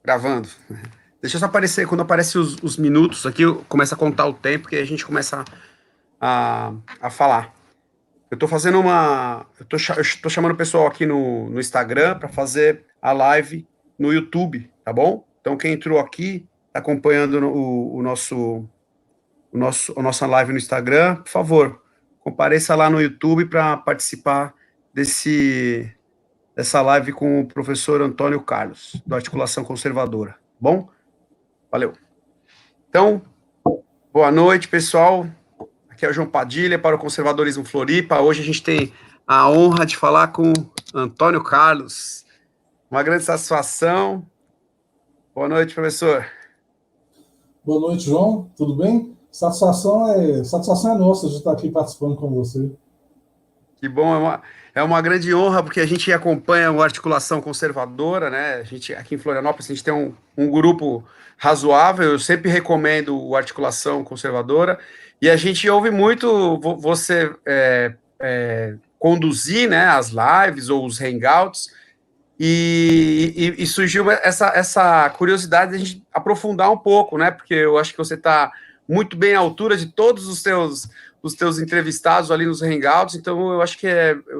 Gravando. Deixa eu só aparecer, quando aparece os minutos aqui, eu começo a contar o tempo que a gente começa a falar. Eu tô fazendo uma. Eu tô chamando o pessoal aqui no Instagram para fazer a live no YouTube, tá bom? Então, quem entrou aqui, tá acompanhando a nossa live no Instagram, por favor, compareça lá no YouTube para participar dessa live com o professor Antônio Carlos, do Articulação Conservadora. Bom? Valeu. Então, boa noite, pessoal. Aqui é o João Padilha para o Conservadorismo Floripa. Hoje a gente tem a honra de falar com Antônio Carlos. Uma grande satisfação. Boa noite, professor. Boa noite, João. Tudo bem? Satisfação é nossa de estar aqui participando com você. Que bom, é uma grande honra, porque a gente acompanha o Articulação Conservadora, né? A gente, aqui em Florianópolis, a gente tem um grupo razoável, eu sempre recomendo o Articulação Conservadora, e a gente ouve muito você conduzir, né, as lives ou os hangouts, e surgiu essa curiosidade de a gente aprofundar um pouco, né? Porque eu acho que você está muito bem à altura de todos os teus entrevistados ali nos hangouts, então eu acho que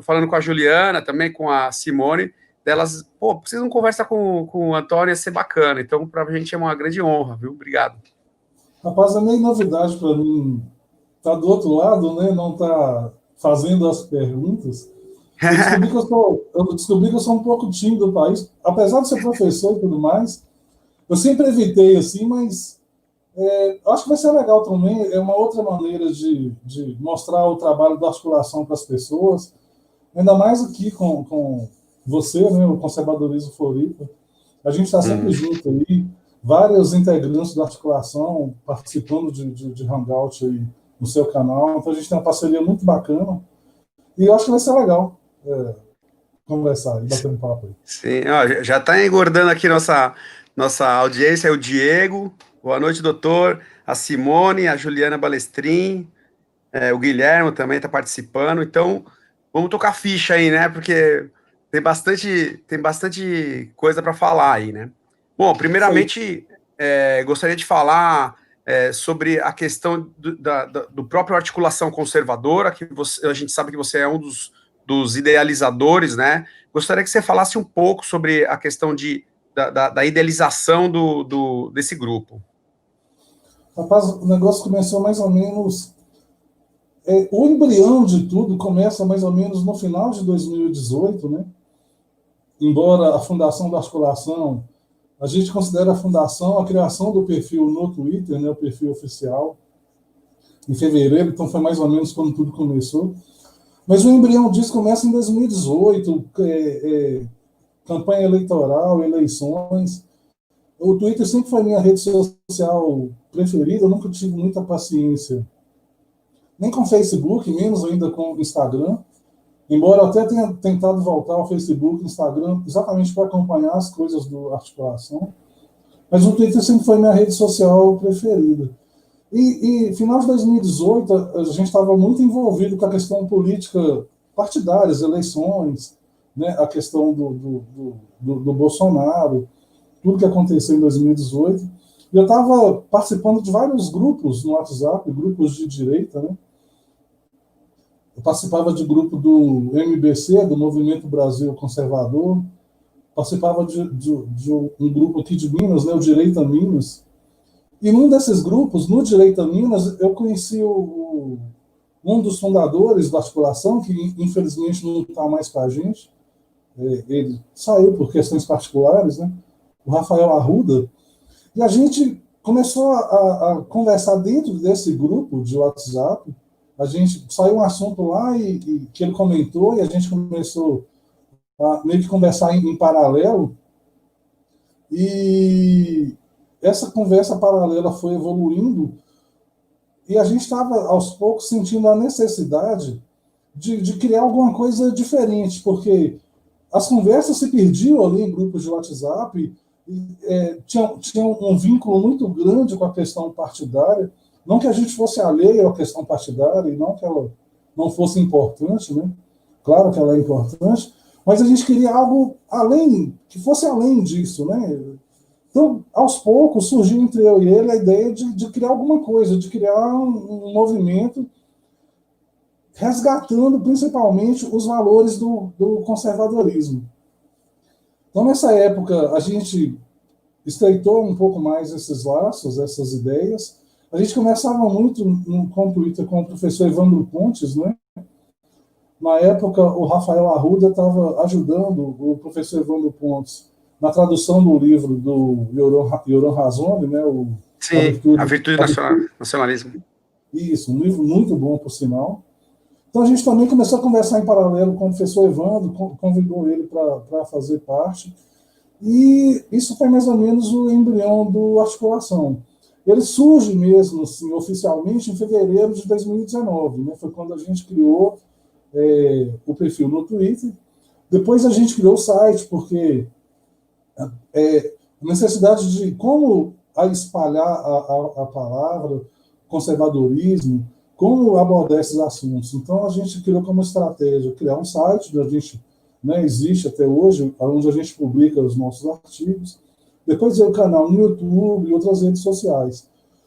falando com a Juliana, também com a Simone, delas, pô, precisam conversar com o Antônio, ia ser bacana. Então, para a gente é uma grande honra, viu? Obrigado. Rapaz, é meio novidade para mim estar do outro lado, né? Não estar fazendo as perguntas. Eu descobri que eu sou um pouco tímido do país, apesar de ser professor e tudo mais. Eu sempre evitei assim, mas acho que vai ser legal também. É uma outra maneira de mostrar o trabalho da articulação para as pessoas, ainda mais aqui com você, né? O Conservadorismo Floripa. A gente está sempre junto aí, vários integrantes da articulação participando de hangout aí no seu canal. Então a gente tem uma parceria muito bacana e eu acho que vai ser legal conversar e bater um papo aí. Sim, ó, já está engordando aqui nossa audiência, é o Diego. Boa noite, doutor. A Simone, a Juliana Balestrin, o Guilherme também está participando. Então, vamos tocar ficha aí, né? Porque tem bastante coisa para falar aí, né? Bom, Isso aí. primeiramente, gostaria de falar sobre a questão do próprio articulação conservadora, que a gente sabe que você é um dos idealizadores, né? Gostaria que você falasse um pouco sobre a questão da idealização desse grupo. Rapaz, o negócio começou mais ou menos. O embrião de tudo começa mais ou menos no final de 2018, né? Embora a fundação da articulação, a gente considera a fundação a criação do perfil no Twitter, né? O perfil oficial, em fevereiro, então foi mais ou menos quando tudo começou. Mas o embrião disso começa em 2018, campanha eleitoral, eleições. O Twitter sempre foi minha rede social preferida, eu nunca tive muita paciência, nem com Facebook, menos ainda com Instagram. Embora eu até tenha tentado voltar ao Facebook, Instagram, exatamente para acompanhar as coisas do articulação. Mas o Twitter sempre foi minha rede social preferida. E final de 2018, a gente estava muito envolvido com a questão política partidária, as eleições, né, a questão do Bolsonaro, tudo que aconteceu em 2018. E eu estava participando de vários grupos no WhatsApp, grupos de direita, né? Eu participava de grupo do MBC, do Movimento Brasil Conservador, participava de um grupo aqui de Minas, né, o Direita Minas. E num desses grupos, no Direita Minas, eu conheci um dos fundadores da articulação, que infelizmente não está mais com a gente. Ele saiu por questões particulares, né? O Rafael Arruda. E a gente começou a conversar dentro desse grupo de WhatsApp. A gente saiu um assunto lá e que ele comentou e a gente começou a meio que conversar em paralelo. E essa conversa paralela foi evoluindo e a gente estava aos poucos sentindo a necessidade de criar alguma coisa diferente, porque as conversas se perdiam ali em grupos de WhatsApp, tinha um vínculo muito grande com a questão partidária. Não que a gente fosse alheio à questão partidária e não que ela não fosse importante, né? Claro que ela é importante, mas a gente queria algo além, que fosse além disso, né? Então, aos poucos, surgiu entre eu e ele a ideia de criar alguma coisa, de criar um movimento resgatando principalmente os valores do conservadorismo. Então, nessa época, a gente estreitou um pouco mais esses laços, essas ideias. A gente conversava muito com o Twitter com o professor Evandro Pontes, né? Na época, o Rafael Arruda estava ajudando o professor Evandro Pontes na tradução do livro do Yoram Razoni, né? Sim, a virtude do nacionalismo. Isso, um livro muito bom, por sinal. Então a gente também começou a conversar em paralelo com o professor Evandro, convidou ele para fazer parte, e isso foi mais ou menos o embrião do Articulação. Ele surge mesmo, assim, oficialmente, em fevereiro de 2019, né? Foi quando a gente criou o perfil no Twitter. Depois a gente criou o site, porque a necessidade de como espalhar a palavra conservadorismo, como abordar esses assuntos. Então, a gente criou como estratégia criar um site, a gente, né, existe até hoje, onde a gente publica os nossos artigos. Depois veio o canal no YouTube e outras redes sociais.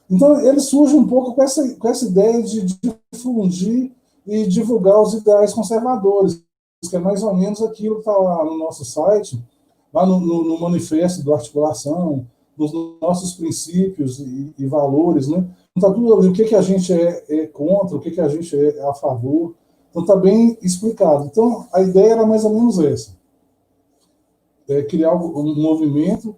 Então, ele surge um pouco com essa ideia de difundir e divulgar os ideais conservadores, que é mais ou menos aquilo que está lá no nosso site, lá no manifesto do Articulação, nos nossos princípios e valores, né? Então, está tudo ali, o que a gente é contra, o que a gente é a favor. Então, está bem explicado. Então, a ideia era mais ou menos essa. Criar um movimento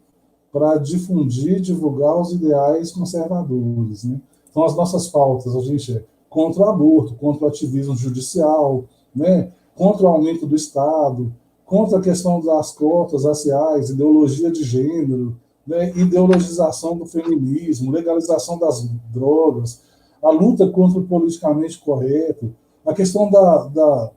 para difundir, divulgar os ideais conservadores, né? Então, as nossas pautas, a gente é contra o aborto, contra o ativismo judicial, né? Contra o aumento do Estado, contra a questão das cotas raciais, ideologia de gênero, né? Ideologização do feminismo, legalização das drogas, a luta contra o politicamente correto, a questão da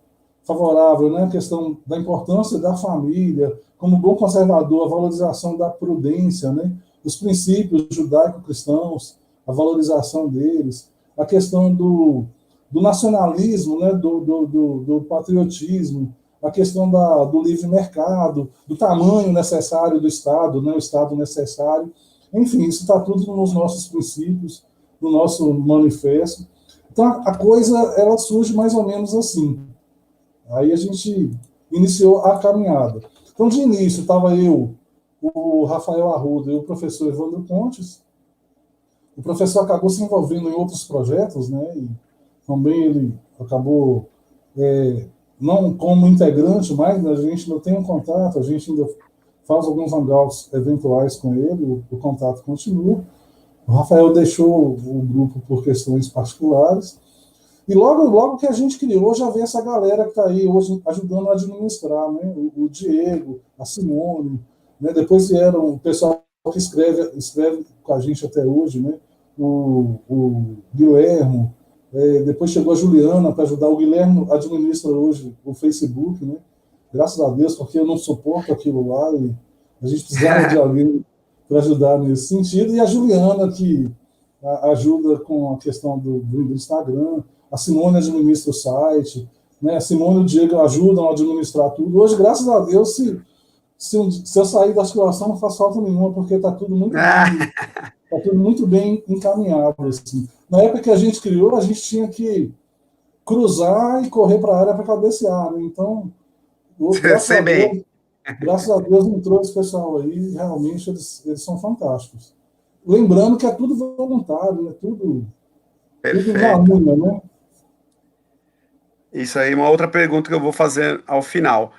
favorável, né? A questão da importância da família, como bom conservador, a valorização da prudência, né? Os princípios judaico-cristãos, a valorização deles, a questão do nacionalismo, né? do patriotismo, a questão do livre mercado, do tamanho necessário do Estado, né? O Estado necessário. Enfim, isso está tudo nos nossos princípios, no nosso manifesto. Então, a coisa ela surge mais ou menos assim. Aí a gente iniciou a caminhada. Então, de início, estava eu, o Rafael Arruda e o professor Evandro Pontes. O professor acabou se envolvendo em outros projetos, né? E também ele acabou, não como integrante, mas a gente ainda tem um contato, a gente ainda faz alguns hangouts eventuais com ele, o contato continua. O Rafael deixou o grupo por questões particulares. E logo que a gente criou, já vem essa galera que está aí hoje ajudando a administrar, né? O Diego, a Simone, né? Depois vieram o pessoal que escreve com a gente até hoje, né? O Guilherme, depois chegou a Juliana para ajudar. O Guilherme administra hoje o Facebook, né? Graças a Deus, porque eu não suporto aquilo lá e a gente precisava de alguém para ajudar nesse sentido. E a Juliana, que ajuda com a questão do Instagram. A Simone administra o site, né? A Simone e o Diego ajudam a administrar tudo. Hoje, graças a Deus, se eu sair da articulação, não faz falta nenhuma, porque está tudo muito bem encaminhado. Assim. Na época que a gente criou, a gente tinha que cruzar e correr para a área para cabecear. Né? Então, graças a Deus entrou esse pessoal aí, realmente eles são fantásticos. Lembrando que é tudo voluntário, né? Tudo na unha, né? Isso aí, uma outra pergunta que eu vou fazer ao final.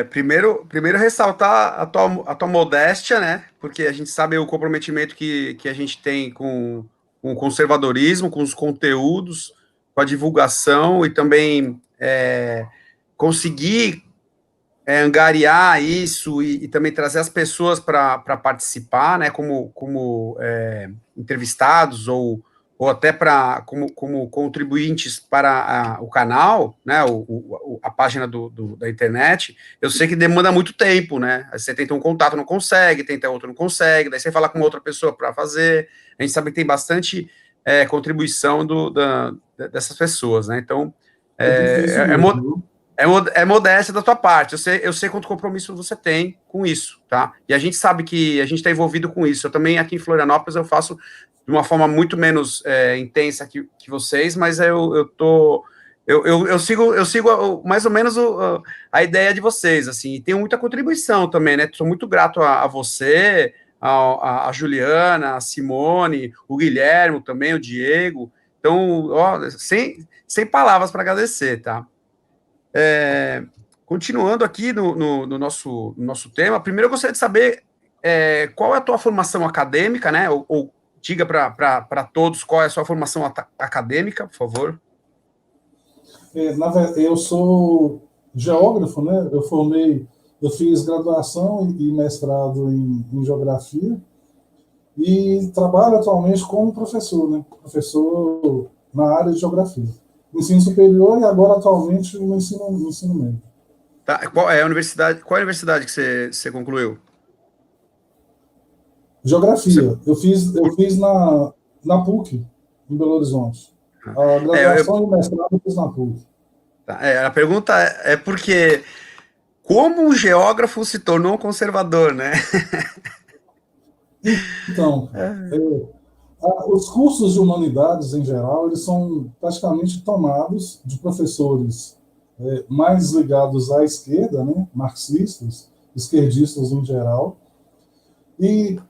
Primeiro ressaltar a tua modéstia, né? Porque a gente sabe o comprometimento que a gente tem com o conservadorismo, com os conteúdos, com a divulgação e também conseguir angariar isso e também trazer as pessoas para participar, né? Como entrevistados ou até como contribuintes para o canal, né, a página da internet, eu sei que demanda muito tempo, né? Você tenta um contato, não consegue, tenta outro, não consegue, daí você fala com outra pessoa para fazer. A gente sabe que tem bastante contribuição dessas pessoas, né? Então, é difícil mesmo. É modéstia da tua parte. Eu sei quanto compromisso você tem com isso, tá? E a gente sabe que a gente está envolvido com isso. Eu também, aqui em Florianópolis, eu faço de uma forma muito menos intensa que vocês, mas eu sigo mais ou menos a ideia de vocês, assim, e tenho muita contribuição também, né? Sou muito grato a você, a Juliana, a Simone, o Guilherme também, o Diego. Então, ó, sem palavras para agradecer, tá? Continuando aqui no nosso tema, primeiro eu gostaria de saber qual é a tua formação acadêmica, né? Ou diga para todos qual é a sua formação acadêmica, por favor. Eu sou geógrafo, né? Eu fiz graduação e mestrado em geografia e trabalho atualmente como professor, né? Professor na área de geografia. Ensino superior e agora atualmente no ensino médio. Tá, qual é a universidade que você concluiu? Geografia. Eu fiz na PUC, em Belo Horizonte. A graduação e o mestrado eu fiz na PUC. Tá, a pergunta é porque como um geógrafo se tornou um conservador, né? Então, os cursos de humanidades, em geral, eles são praticamente tomados de professores mais ligados à esquerda, né, marxistas, esquerdistas em geral, e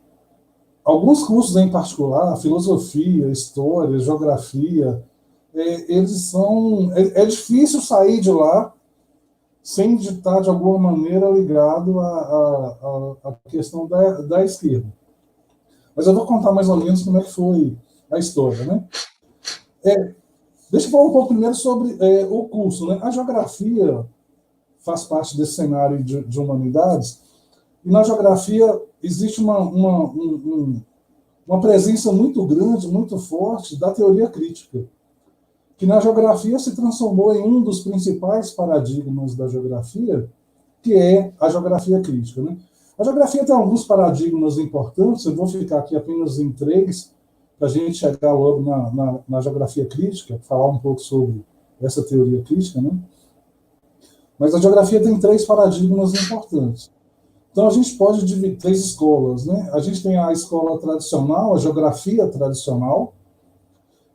alguns cursos em particular, filosofia, história, geografia, eles são... É difícil sair de lá sem estar, de alguma maneira, ligado à questão da esquerda. Mas eu vou contar mais ou menos como é que foi a história, né? Deixa eu falar um pouco primeiro sobre o curso, né? A geografia faz parte desse cenário de humanidades, e na geografia existe uma presença muito grande, muito forte da teoria crítica, que na geografia se transformou em um dos principais paradigmas da geografia, que é a geografia crítica, né? A geografia tem alguns paradigmas importantes, eu vou ficar aqui apenas em 3, para a gente chegar logo na geografia crítica, falar um pouco sobre essa teoria crítica, né? Mas a geografia tem 3 paradigmas importantes. Então, a gente pode dividir 3 escolas, né? A gente tem a escola tradicional, a geografia tradicional.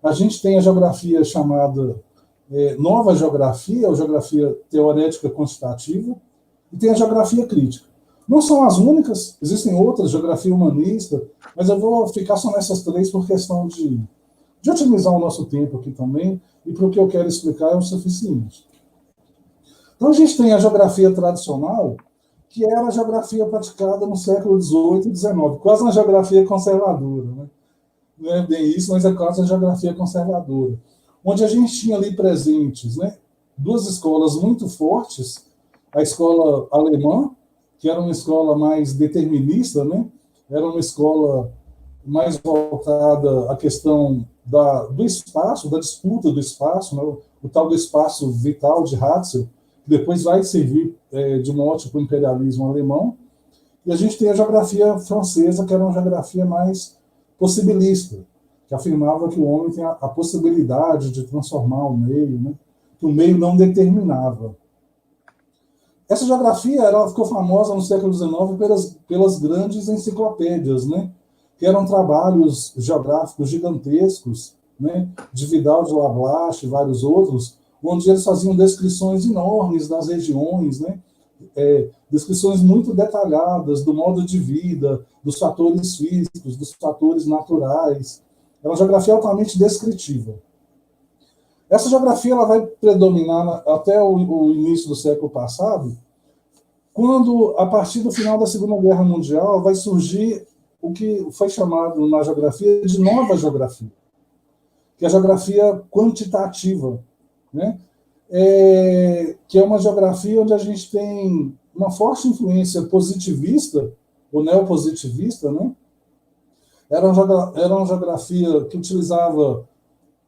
A gente tem a geografia chamada nova geografia, ou geografia teorética quantitativa, e tem a geografia crítica. Não são as únicas, existem outras, geografia humanista, mas eu vou ficar só nessas 3 por questão de otimizar o nosso tempo aqui também, e para o que eu quero explicar é o suficiente. Então, a gente tem a geografia tradicional, que era a geografia praticada no século XVIII e XIX, quase uma geografia conservadora, né? Não é bem isso, mas é quase a geografia conservadora, onde a gente tinha ali presentes, né, 2 escolas muito fortes, a escola alemã, que era uma escola mais determinista, né, era uma escola mais voltada à questão do espaço, da disputa do espaço, né, o tal do espaço vital de Ratzel, que depois vai servir de mote para o imperialismo alemão, e a gente tem a geografia francesa, que era uma geografia mais possibilista, que afirmava que o homem tem a possibilidade de transformar o meio, né, que o meio não determinava. Essa geografia ela ficou famosa no século XIX pelas grandes enciclopédias, né, que eram trabalhos geográficos gigantescos, né, de Vidal de Lablache e vários outros, onde eles faziam descrições enormes das regiões, né, descrições muito detalhadas do modo de vida, dos fatores físicos, dos fatores naturais. É uma geografia altamente descritiva. Essa geografia ela vai predominar até o início do século passado, quando, a partir do final da Segunda Guerra Mundial, vai surgir o que foi chamado na geografia de nova geografia, que é a geografia quantitativa, né? Que é uma geografia onde a gente tem uma forte influência positivista, ou neopositivista, né? Era uma geografia que utilizava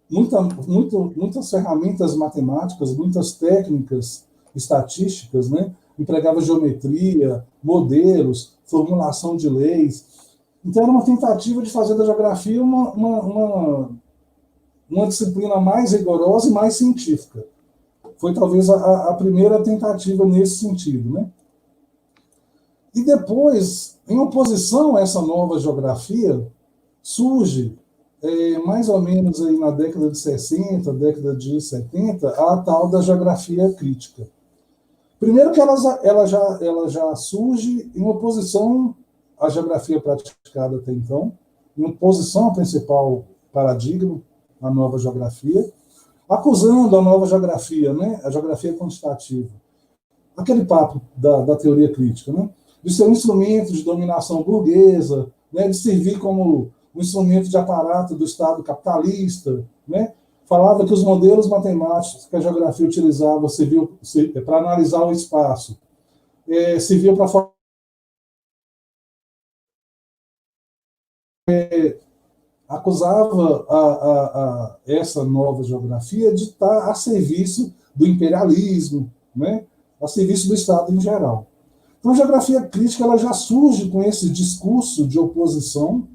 muitas ferramentas matemáticas, muitas técnicas estatísticas, né? Empregava geometria, modelos, formulação de leis. Então, era uma tentativa de fazer da geografia uma disciplina mais rigorosa e mais científica. Foi talvez a primeira tentativa nesse sentido, né? E depois, em oposição a essa nova geografia, surge, mais ou menos aí na década de 60, década de 70, a tal da geografia crítica. Primeiro que ela já surge em oposição à geografia praticada até então, em oposição ao principal paradigma, a nova geografia, acusando a nova geografia, né, a geografia quantitativa, aquele papo da teoria crítica, né, de ser um instrumento de dominação burguesa, né, de servir como um instrumento de aparato do Estado capitalista, né, falava que os modelos matemáticos que a geografia utilizava serviu para analisar o espaço, serviu para acusava essa nova geografia de estar a serviço do imperialismo, né, a serviço do Estado em geral. Então, a geografia crítica ela já surge com esse discurso de oposição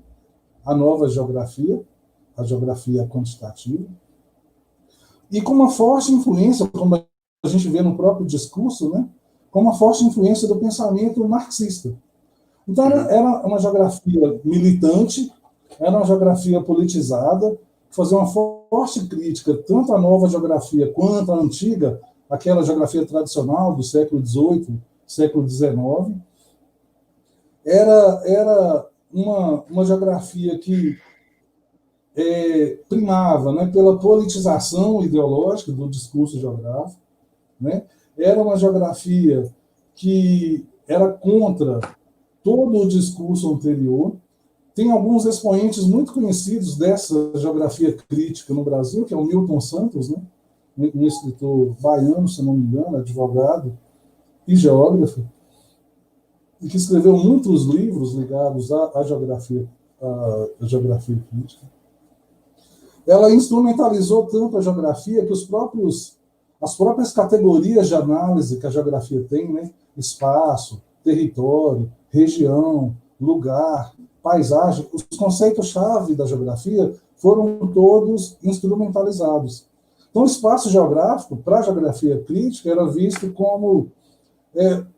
à nova geografia, a geografia quantitativa, e com uma forte influência, como a gente vê no próprio discurso, né, com uma forte influência do pensamento marxista. Então, era uma geografia militante, era uma geografia politizada, que fazia uma forte crítica tanto à nova geografia quanto à antiga, aquela geografia tradicional do século XVIII, século XIX. Era uma geografia que primava, né, pela politização ideológica do discurso geográfico, né? Era uma geografia que era contra todo o discurso anterior. Tem alguns expoentes muito conhecidos dessa geografia crítica no Brasil, que é o Milton Santos, né, um escritor baiano, se não me engano, advogado e geógrafo, e que escreveu muitos livros ligados à geografia crítica. Ela instrumentalizou tanto a geografia que as próprias categorias de análise que a geografia tem, né, espaço, território, região, lugar, paisagem, os conceitos-chave da geografia foram todos instrumentalizados. Então, o espaço geográfico, para a geografia crítica, era visto como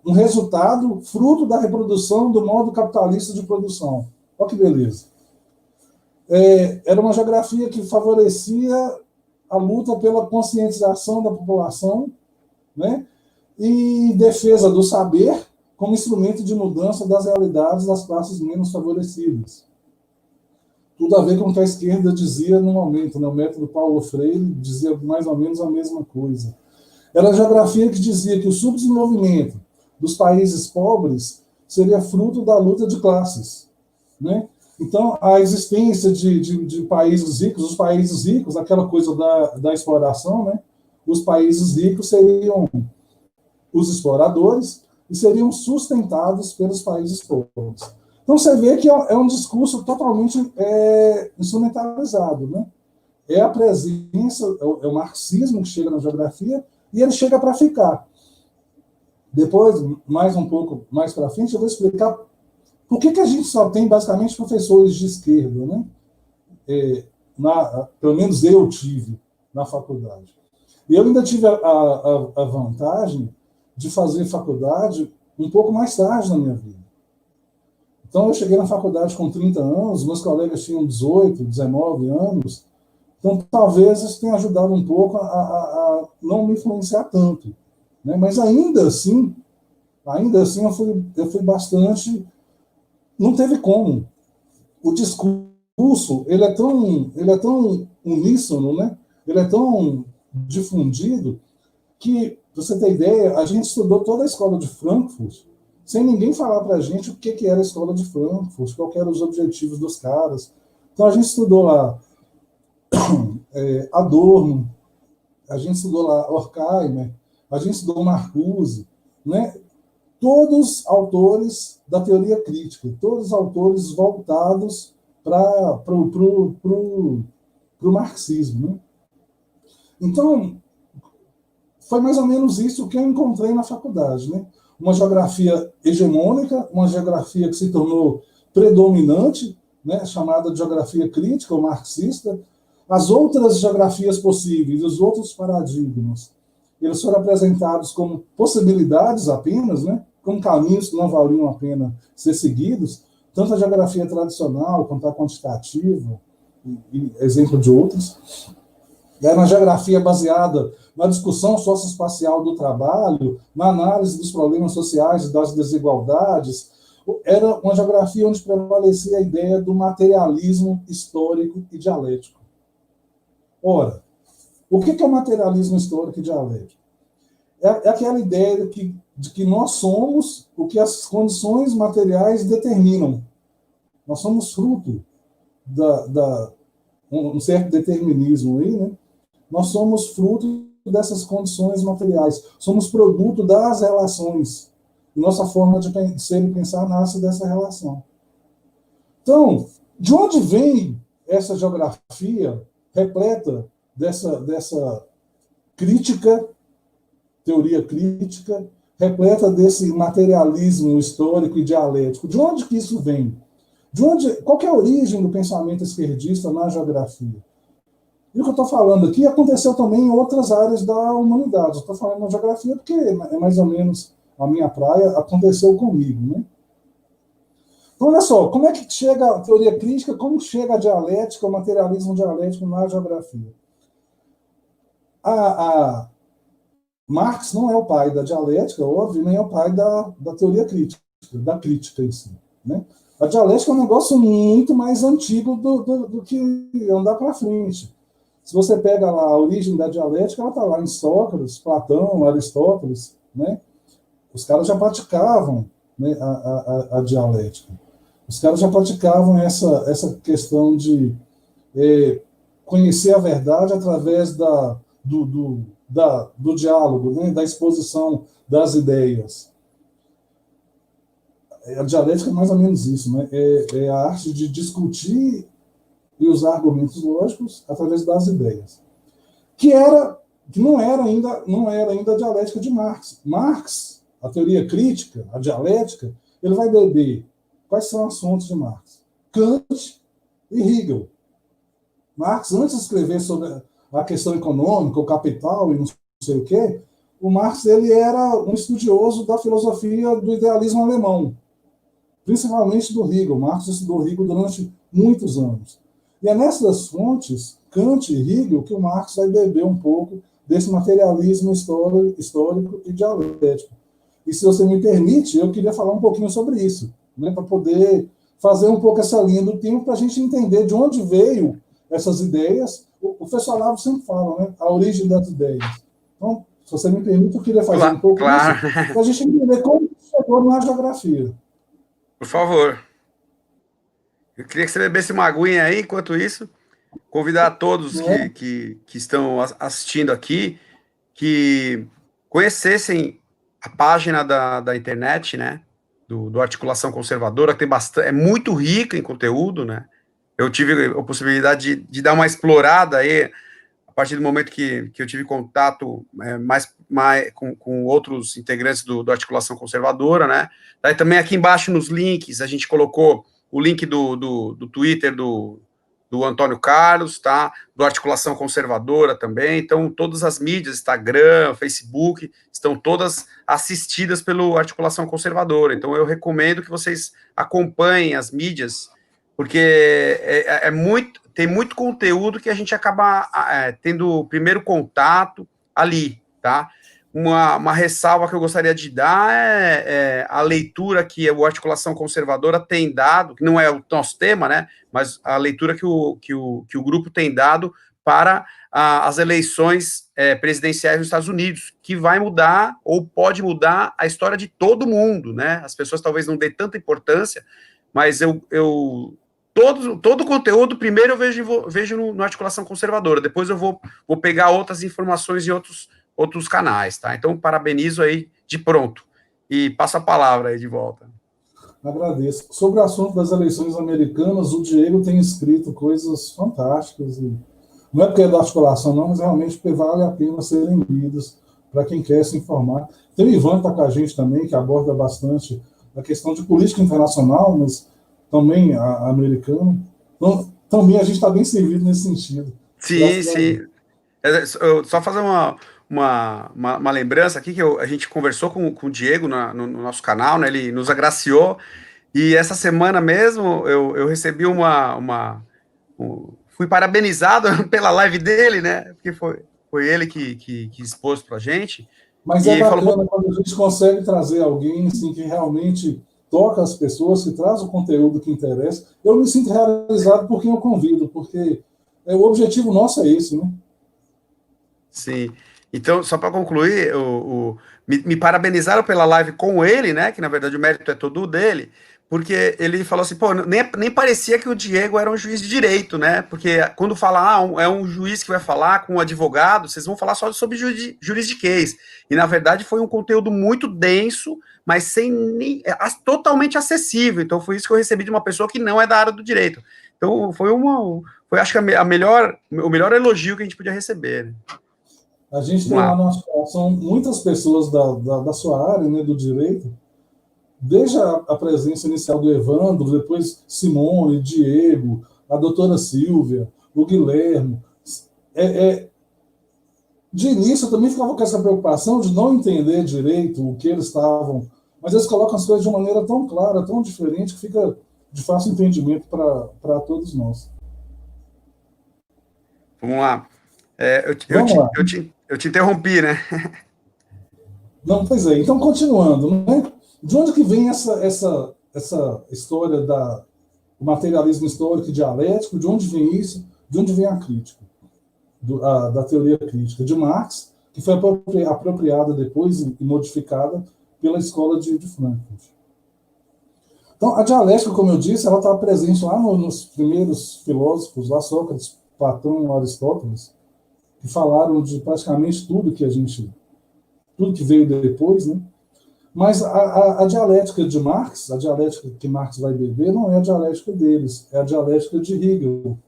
um resultado fruto da reprodução do modo capitalista de produção. Olha que beleza. Era uma geografia que favorecia a luta pela conscientização da população, né, e defesa do saber como instrumento de mudança das realidades das classes menos favorecidas. Tudo a ver com o que a esquerda dizia no momento, né? O método Paulo Freire dizia mais ou menos a mesma coisa. Era a geografia que dizia que o subdesenvolvimento dos países pobres seria fruto da luta de classes, né? Então, a existência de países ricos, os países ricos, aquela coisa da exploração, né? Os países ricos seriam os exploradores e seriam sustentados pelos países pobres. Então, você vê que é um discurso totalmente instrumentalizado, né? É a presença, é o marxismo que chega na geografia e ele chega para ficar. Depois, mais um pouco mais para frente, eu vou explicar por que a gente só tem, basicamente, professores de esquerda, né? Pelo menos eu tive na faculdade. E eu ainda tive a vantagem de fazer faculdade um pouco mais tarde na minha vida. Então, eu cheguei na faculdade com 30 anos, meus colegas tinham 18, 19 anos, então talvez isso tenha ajudado um pouco a não me influenciar tanto, né? Mas ainda assim eu fui bastante... Não teve como. O discurso, ele é tão uníssono, né? Ele é tão difundido que, para você ter ideia, a gente estudou toda a escola de Frankfurt sem ninguém falar para a gente o que era a escola de Frankfurt, qual eram os objetivos dos caras. Então, a gente estudou lá Adorno, a gente estudou lá Horkheimer, a gente estudou Marcuse, né? Todos autores da teoria crítica, todos autores voltados para o marxismo, né? Então, foi mais ou menos isso que eu encontrei na faculdade, né? Uma geografia hegemônica, uma geografia que se tornou predominante, né, chamada de geografia crítica ou marxista. As outras geografias possíveis, os outros paradigmas, eles foram apresentados como possibilidades apenas, né? Como caminhos que não valiam a pena ser seguidos, tanto a geografia tradicional quanto a quantitativa, e exemplo de outros. Era uma geografia baseada na discussão socioespacial do trabalho, na análise dos problemas sociais e das desigualdades. Era uma geografia onde prevalecia a ideia do materialismo histórico e dialético. Ora, o que é o materialismo histórico e dialético? É aquela ideia de que nós somos o que as condições materiais determinam. Nós somos fruto um certo determinismo aí, né? Nós somos fruto dessas condições materiais. Somos produto das relações. E nossa forma de ser e pensar nasce dessa relação. Então, de onde vem essa geografia repleta dessa crítica, teoria crítica, repleta desse materialismo histórico e dialético? De onde que isso vem? Qual que é a origem do pensamento esquerdista na geografia? E o que eu estou falando aqui aconteceu também em outras áreas da humanidade. Eu estou falando na geografia porque é mais ou menos a minha praia, aconteceu comigo, né? Então, olha só, como é que chega a teoria crítica, como chega a dialética, o materialismo dialético na geografia? Marx não é o pai da dialética, óbvio, nem é o pai da teoria crítica, da crítica em si, né? A dialética é um negócio muito mais antigo do que andar para frente. Se você pega lá a origem da dialética, ela está lá em Sócrates, Platão, Aristóteles, né? Os caras já praticavam, né, a dialética. Os caras já praticavam essa questão de conhecer a verdade através do diálogo, né, da exposição das ideias. A dialética é mais ou menos isso, né? É a arte de discutir e usar argumentos lógicos através das ideias. Que não era ainda a dialética de Marx. Marx, a teoria crítica, a dialética, ele vai beber. Quais são as fontes de Marx? Kant e Hegel. Marx, antes de escrever sobre a questão econômica, o capital e não sei o quê, o Marx ele era um estudioso da filosofia do idealismo alemão, principalmente do Hegel. Marx estudou Hegel durante muitos anos. E é nessas fontes, Kant e Hegel, que o Marx vai beber um pouco desse materialismo histórico e dialético. E se você me permite, eu queria falar um pouquinho sobre isso, né, para poder fazer um pouco essa linha do tempo, para a gente entender de onde veio essas ideias. O professor Olavo sempre fala, né, a origem das ideias. Então, se você me permite, eu queria fazer um pouco isso, para a gente entender como chegou na geografia. Por favor. Eu queria que você bebesse uma aguinha aí, enquanto isso, convidar a todos que estão assistindo aqui, que conhecessem a página da internet, né, do Articulação Conservadora, que tem bastante, é muito rica em conteúdo, né? Eu tive a possibilidade de dar uma explorada aí, a partir do momento que eu tive contato mais com outros integrantes do Articulação Conservadora, né? Daí também aqui embaixo nos links, a gente colocou o link do Twitter do Antônio Carlos, tá? Do Articulação Conservadora também. Então, todas as mídias, Instagram, Facebook, estão todas assistidas pelo Articulação Conservadora. Então, eu recomendo que vocês acompanhem as mídias, porque tem muito conteúdo que a gente acaba tendo o primeiro contato ali, tá? Uma ressalva que eu gostaria de dar é a leitura que o Articulação Conservadora tem dado, que não é o nosso tema, né, mas a leitura que o grupo tem dado para as eleições presidenciais nos Estados Unidos, que vai mudar, ou pode mudar, a história de todo mundo, né? As pessoas talvez não dêem tanta importância, mas todo o conteúdo, primeiro eu vejo no Articulação Conservadora, depois eu vou pegar outras informações de outros canais, tá? Então, parabenizo aí de pronto. E passo a palavra aí de volta. Agradeço. Sobre o assunto das eleições americanas, o Diego tem escrito coisas fantásticas. E não é porque é da articulação, não, mas realmente vale a pena serem lidas para quem quer se informar. Tem o Ivan que está com a gente também, que aborda bastante a questão de política internacional, mas também a americana. Então, também a gente está bem servido nesse sentido. Sim, sim. Só fazer uma lembrança aqui que a gente conversou com o Diego no nosso canal, né? Ele nos agraciou. E essa semana mesmo eu recebi fui parabenizado pela live dele, né? Porque foi ele que expôs pra gente. Mas é E falou, bacana quando a gente consegue trazer alguém assim, que realmente toca as pessoas, que traz o conteúdo que interessa. Eu me sinto realizado por quem eu convido, porque o objetivo nosso é esse, né? sim. Então, só para concluir, me parabenizaram pela live com ele, né? Que na verdade o mérito é todo dele, porque ele falou assim, pô, nem parecia que o Diego era um juiz de direito, né? Porque quando fala, é um juiz que vai falar com um advogado, vocês vão falar só sobre juridiquês. E na verdade foi um conteúdo muito denso, mas sem totalmente acessível. Então foi isso que eu recebi de uma pessoa que não é da área do direito. Então foi acho que o melhor elogio que a gente podia receber, né? A gente tem Vamos lá lá. na nossa são muitas pessoas da sua área, né, do direito, desde a presença inicial do Evandro, depois Simone, Diego, a doutora Silvia, o Guilherme. De início, eu também ficava com essa preocupação de não entender direito o que eles estavam. Mas eles colocam as coisas de uma maneira tão clara, tão diferente, que fica de fácil entendimento para todos nós. Vamos lá. Vamos lá. Eu te interrompi, né? Não, pois é. Então, continuando, né? De onde que vem essa história do materialismo histórico e dialético? De onde vem isso? De onde vem a crítica? Da teoria crítica de Marx, que foi apropriada depois e modificada pela escola de Frankfurt. Então, a dialética, como eu disse, ela está presente lá nos primeiros filósofos, lá Sócrates, Platão, Aristóteles, que falaram de praticamente tudo que veio depois, né? Mas a dialética de Marx, a dialética que Marx vai beber, não é a dialética deles, é a dialética de Hegel.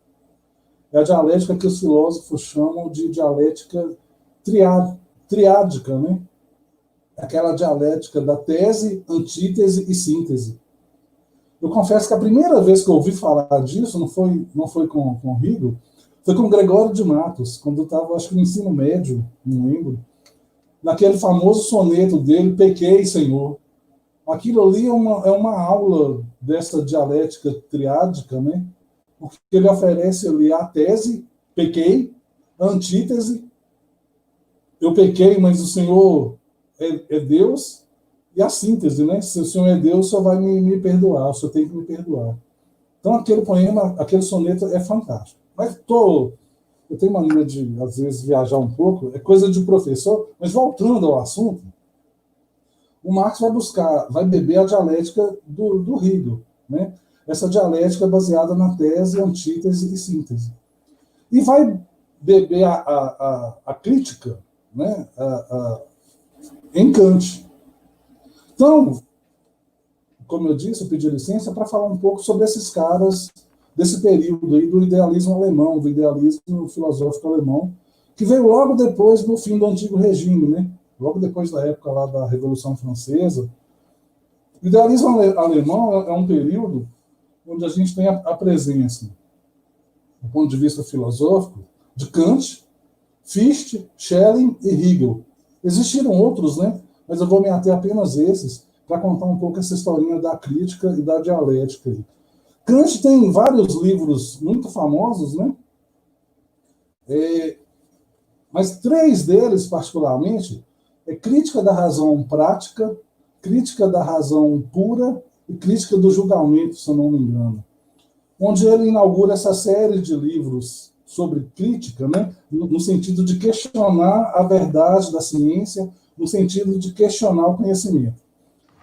É a dialética que os filósofos chamam de dialética triádica, né? Aquela dialética da tese, antítese e síntese. Eu confesso que a primeira vez que eu ouvi falar disso não foi com Hegel, foi com Gregório de Matos, quando eu estava, acho que no ensino médio, não lembro, naquele famoso soneto dele, Pequei, Senhor. Aquilo ali é uma aula dessa dialética triádica, né? Porque ele oferece ali a tese, pequei, a antítese, eu pequei, mas o Senhor é Deus, e a síntese, né? Se o Senhor é Deus, o Senhor vai me perdoar, o Senhor tem que me perdoar. Então, aquele poema, aquele soneto é fantástico. Mas eu tenho maneira de, às vezes, viajar um pouco, é coisa de professor, mas voltando ao assunto, o Marx vai beber a dialética do Hegel, né? Essa dialética é baseada na tese, antítese e síntese. E vai beber a crítica, né? Em Kant. Então, como eu disse, eu pedi licença para falar um pouco sobre esses caras desse período aí do idealismo alemão, do idealismo filosófico alemão, que veio logo depois do fim do Antigo Regime, né? Logo depois da época lá da Revolução Francesa. O idealismo alemão é um período onde a gente tem a presença, do ponto de vista filosófico, de Kant, Fichte, Schelling e Hegel. Existiram outros, né? Mas eu vou me ater apenas esses para contar um pouco essa historinha da crítica e da dialética. Kant tem vários livros muito famosos, né? Mas 3 deles, particularmente, é Crítica da Razão Prática, Crítica da Razão Pura e Crítica do Julgamento, se eu não me engano. Onde ele inaugura essa série de livros sobre crítica, né? No sentido de questionar a verdade da ciência, no sentido de questionar o conhecimento.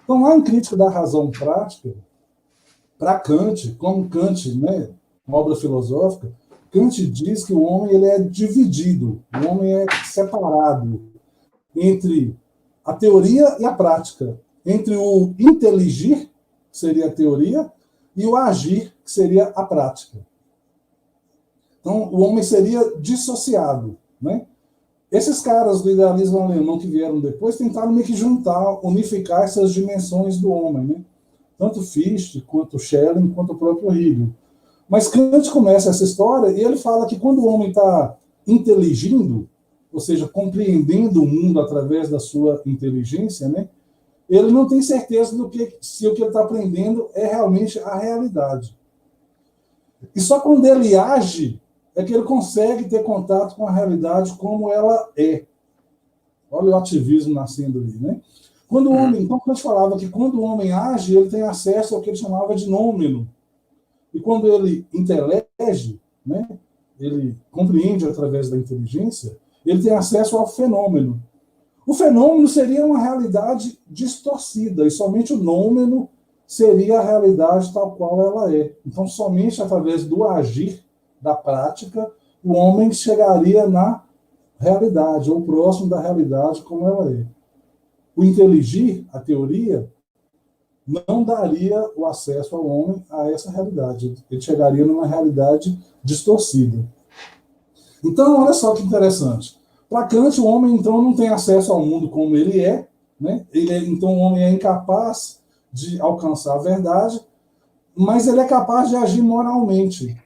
Então, lá em Crítica da Razão Prática, para Kant, como Kant, né, uma obra filosófica, Kant diz que o homem ele é dividido, o homem é separado entre a teoria e a prática, entre o inteligir, que seria a teoria, e o agir, que seria a prática. Então, o homem seria dissociado, né? Esses caras do idealismo alemão que vieram depois tentaram meio que juntar, unificar essas dimensões do homem, né? Tanto Fichte, quanto Schelling, quanto o próprio Hegel. Mas Kant começa essa história e ele fala que quando o homem está inteligindo, ou seja, compreendendo o mundo através da sua inteligência, né, ele não tem certeza se o que ele está aprendendo é realmente a realidade. E só quando ele age é que ele consegue ter contato com a realidade como ela é. Olha o ativismo nascendo ali, né? Quando o homem, então, quando a gente falava que quando o homem age, ele tem acesso ao que ele chamava de nômeno. E quando ele intelege, né, ele compreende através da inteligência, ele tem acesso ao fenômeno. O fenômeno seria uma realidade distorcida, e somente o nômeno seria a realidade tal qual ela é. Então, somente através do agir, da prática, o homem chegaria na realidade, ou próximo da realidade como ela é. O inteligir, a teoria, não daria o acesso ao homem a essa realidade. Ele chegaria numa realidade distorcida. Então, olha só que interessante. Para Kant, o homem, então, não tem acesso ao mundo como ele é, né? Então, o homem é incapaz de alcançar a verdade, mas ele é capaz de agir moralmente.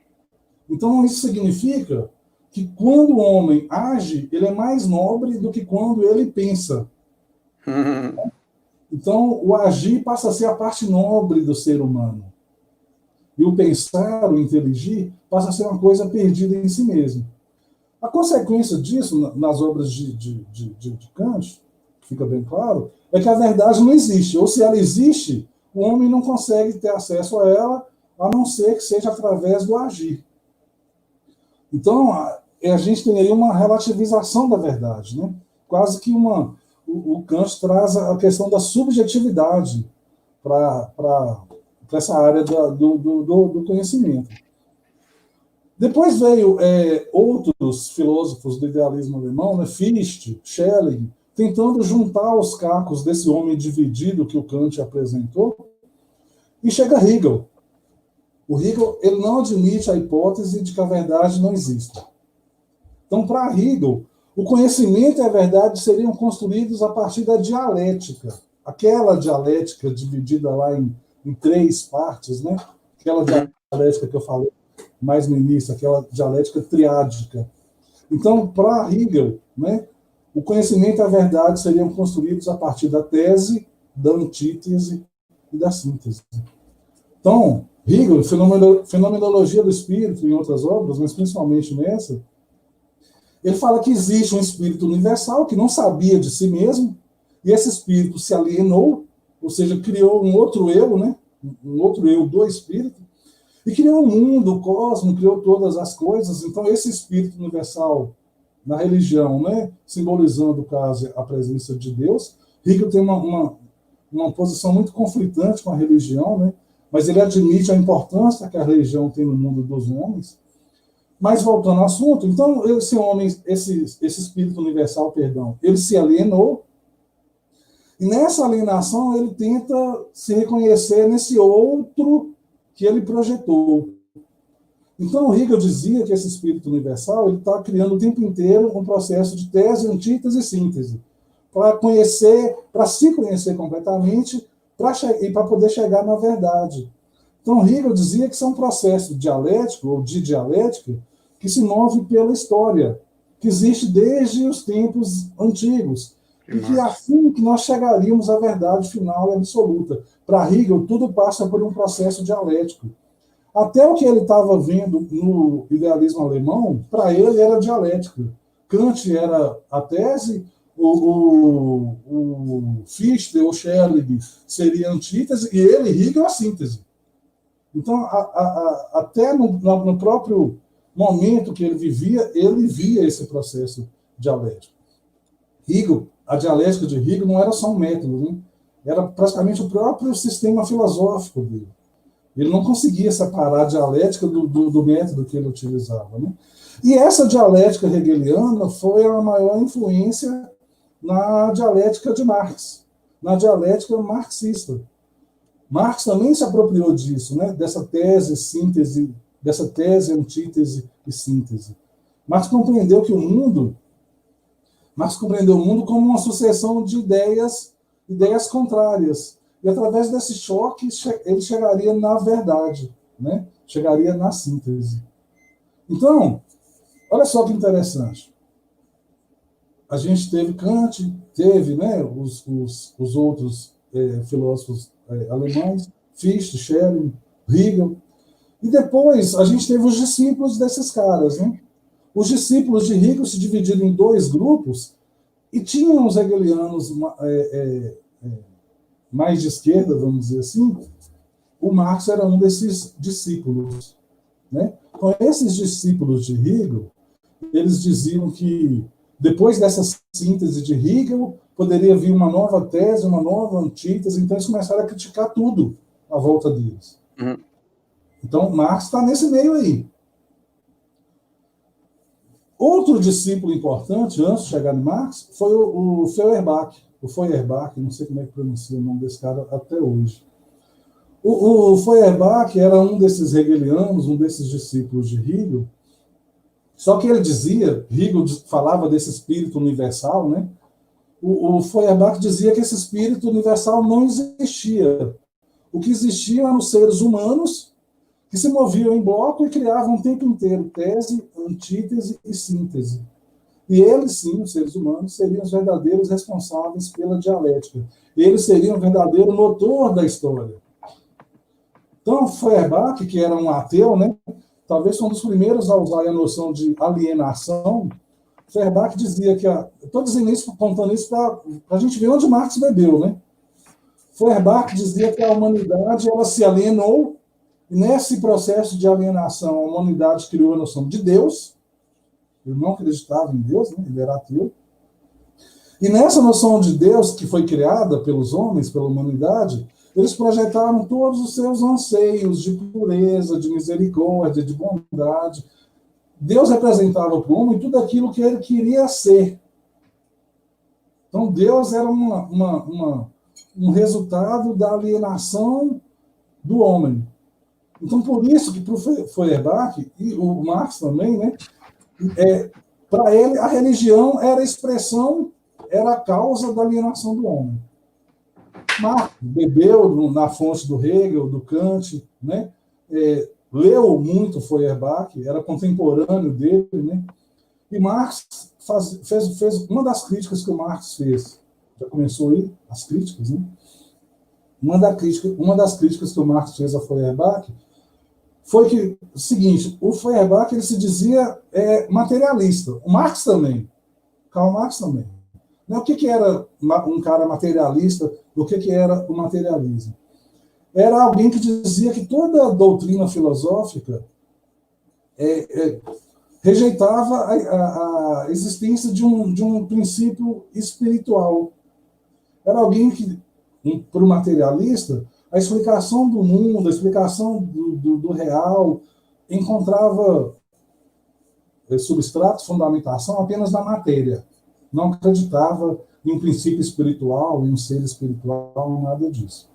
Então, isso significa que quando o homem age, ele é mais nobre do que quando ele pensa. Então, o agir passa a ser a parte nobre do ser humano. E o pensar, o inteligir, passa a ser uma coisa perdida em si mesmo. A consequência disso, nas obras de Kant, fica bem claro, é que a verdade não existe. Ou se ela existe, o homem não consegue ter acesso a ela, a não ser que seja através do agir. Então, a gente tem aí uma relativização da verdade, né? Quase que o Kant traz a questão da subjetividade para essa área do conhecimento. Depois veio outros filósofos do idealismo alemão, né, Fichte, Schelling, tentando juntar os cacos desse homem dividido que o Kant apresentou, e chega Hegel. O Hegel, ele não admite a hipótese de que a verdade não exista. Então, para Hegel, o conhecimento e a verdade seriam construídos a partir da dialética. Aquela dialética dividida lá em 3 partes, né? Aquela dialética que eu falei mais no início, aquela dialética triádica. Então, para Hegel, né, o conhecimento e a verdade seriam construídos a partir da tese, da antítese e da síntese. Então, Hegel, Fenomenologia do Espírito, em outras obras, mas principalmente nessa, ele fala que existe um espírito universal que não sabia de si mesmo, e esse espírito se alienou, ou seja, criou um outro eu, né? Um outro eu do espírito, e criou o mundo, o cosmos, criou todas as coisas. Então, esse espírito universal na religião, né, simbolizando, caso, a presença de Deus, Hegel tem uma posição muito conflitante com a religião, né, mas ele admite a importância que a religião tem no mundo dos homens. Mas, voltando ao assunto, então, esse espírito universal, ele se alienou, e nessa alienação ele tenta se reconhecer nesse outro que ele projetou. Então, Hegel dizia que esse espírito universal ele está criando o tempo inteiro um processo de tese, antítese e síntese, para se conhecer completamente e para poder chegar na verdade. Então, Hegel dizia que isso é um processo dialético, ou de dialética, que se move pela história, que existe desde os tempos antigos, e que é assim que nós chegaríamos à verdade final e absoluta. Para Hegel, tudo passa por um processo dialético. Até o que ele estava vendo no idealismo alemão, para ele era dialético. Kant era a tese, o Fichte ou Schelling seria a antítese, e ele, Hegel, a síntese. Então, até no próprio momento que ele via esse processo dialético. Hegel, a dialética de Hegel não era só um método, né? Era praticamente o próprio sistema filosófico dele. Ele não conseguia separar a dialética do método que ele utilizava, né? E essa dialética hegeliana foi a maior influência na dialética de Marx, na dialética marxista. Marx também se apropriou disso, né? Dessa tese, síntese, dessa tese, antítese e síntese. Marx compreendeu o mundo como uma sucessão de ideias contrárias. E através desse choque, ele chegaria na verdade, né? Chegaria na síntese. Então, olha só que interessante. a gente teve Kant, teve, né, os outros filósofos alemães, Fichte, Schelling, Hegel, e depois a gente teve os discípulos desses caras, né? Os discípulos de Hegel se dividiram em dois grupos e tinham os hegelianos mais de esquerda, vamos dizer assim. O Marx era um desses discípulos, né? Então, esses discípulos de Hegel, eles diziam que depois dessa síntese de Hegel, poderia vir uma nova tese, uma nova antítese, então eles começaram a criticar tudo à volta deles. Então, Marx está nesse meio aí. Outro discípulo importante, antes de chegar no Marx, foi o Feuerbach. O Feuerbach, não sei como é que pronuncia o nome desse cara até hoje. O Feuerbach era um desses hegelianos, um desses discípulos de Hegel, só que ele dizia, Hegel falava desse espírito universal, né? O Feuerbach dizia que esse espírito universal não existia. O que existia eram os seres humanos que se moviam em bloco e criavam o tempo inteiro tese, antítese e síntese. E eles, sim, os seres humanos, seriam os verdadeiros responsáveis pela dialética. Eles seriam o verdadeiro motor da história. Então, Feuerbach, que era um ateu, né, talvez foi um dos primeiros a usar a noção de alienação. Feuerbach dizia que... Estou dizendo isso, contando isso para a gente ver onde Marx bebeu, né? Feuerbach dizia que a humanidade ela se alienou. E nesse processo de alienação, a humanidade criou a noção de Deus. Ele não acreditava em Deus, né? Ele era ateu. E nessa noção de Deus que foi criada pelos homens, pela humanidade, eles projetaram todos os seus anseios de pureza, de misericórdia, de bondade. Deus representava para o homem tudo aquilo que ele queria ser. Então, Deus era um resultado da alienação do homem. Então, por isso que para o Feuerbach, e o Marx também, né, para ele, a religião era a expressão, era a causa da alienação do homem. Marx bebeu na fonte do Hegel, do Kant, né, leu muito Feuerbach, era contemporâneo dele, né, e Marx fez uma das críticas que o Marx fez. Já começou aí as críticas, né? Uma das críticas que o Marx fez a Feuerbach foi que, o seguinte, o Feuerbach ele se dizia materialista. O Marx também. Karl Marx também. O que era um cara materialista? O que era o materialismo? Era alguém que dizia que toda a doutrina filosófica rejeitava a existência de um princípio espiritual. Era alguém que, para o materialista, a explicação do mundo, a explicação do real, encontrava substrato, fundamentação apenas na matéria. Não acreditava em um princípio espiritual, em um ser espiritual, nada disso.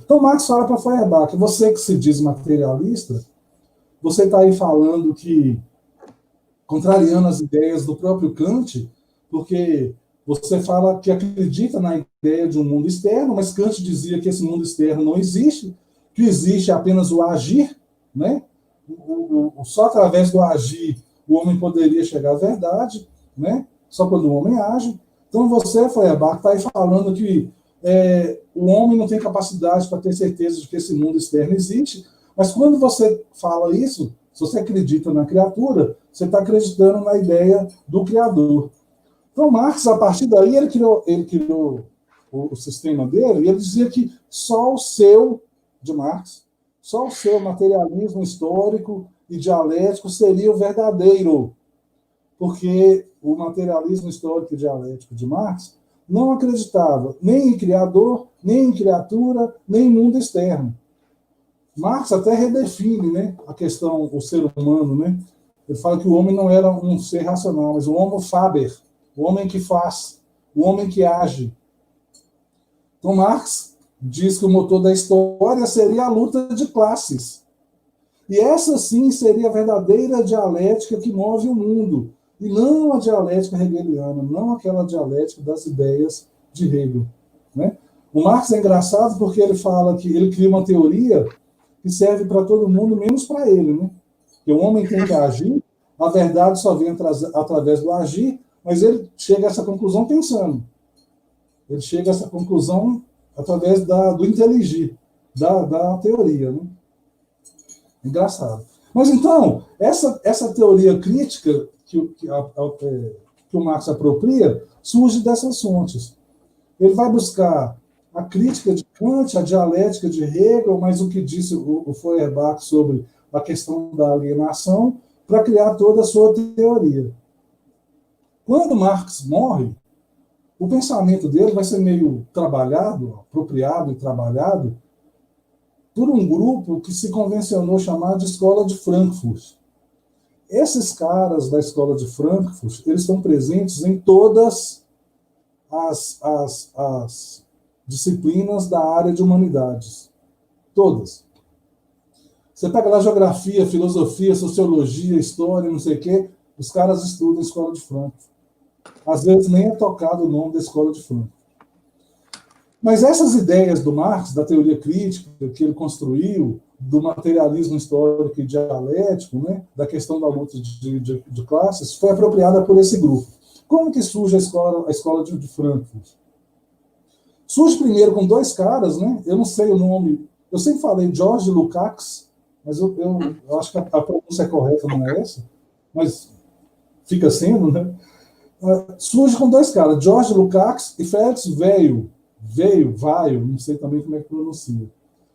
Então, Marx fala para Feuerbach, você que se diz materialista, você está aí falando que, contrariando as ideias do próprio Kant, porque você fala que acredita na ideia de um mundo externo, mas Kant dizia que esse mundo externo não existe, que existe apenas o agir, né? Só através do agir o homem poderia chegar à verdade, né? Só quando o homem age. Então você, Feuerbach, está aí falando que o homem não tem capacidade para ter certeza de que esse mundo externo existe, mas quando você fala isso, se você acredita na criatura, você está acreditando na ideia do Criador. Então, Marx, a partir daí, ele criou o sistema dele, e ele dizia que só o seu materialismo histórico e dialético seria o verdadeiro, porque o materialismo histórico e dialético de Marx não acreditava nem em criador, nem em criatura, nem em mundo externo. Marx até redefine, né, a questão, o ser humano, né? Ele fala que o homem não era um ser racional, mas o homo faber, o homem que faz, o homem que age. Então, Marx diz que o motor da história seria a luta de classes. E essa, sim, seria a verdadeira dialética que move o mundo, e não a dialética hegeliana, não aquela dialética das ideias de Hegel, né? O Marx é engraçado porque ele fala que ele cria uma teoria que serve para todo mundo, menos para ele, né? Que o homem tem que agir, a verdade só vem através do agir, Mas ele chega a essa conclusão pensando. Ele chega a essa conclusão através do inteligir, da teoria. Né? Engraçado. Mas então, essa teoria crítica que o Marx apropria surge dessas fontes. Ele vai buscar a crítica de Kant, a dialética de Hegel, mas o que disse o Feuerbach sobre a questão da alienação, para criar toda a sua teoria. Quando Marx morre, o pensamento dele vai ser meio trabalhado, apropriado e trabalhado, por um grupo que se convencionou chamar de Escola de Frankfurt. Esses caras da Escola de Frankfurt, eles estão presentes em todas as disciplinas da área de humanidades. Todas. Você pega lá geografia, filosofia, sociologia, história, não sei o quê, os caras estudam a Escola de Frankfurt. Às vezes nem é tocado o nome da Escola de Frankfurt. Mas essas ideias do Marx, da teoria crítica que ele construiu, do materialismo histórico e dialético, né, da questão da luta de classes, foi apropriada por esse grupo. Como que surge a escola de Frankfurt? Surge primeiro com dois caras, né? Eu não sei o nome, eu sempre falei George Lukács, mas eu acho que a pronúncia correta não é essa, mas fica sendo, né? Surge com dois caras, George Lukács e Felix Weil, não sei também como é que pronuncia,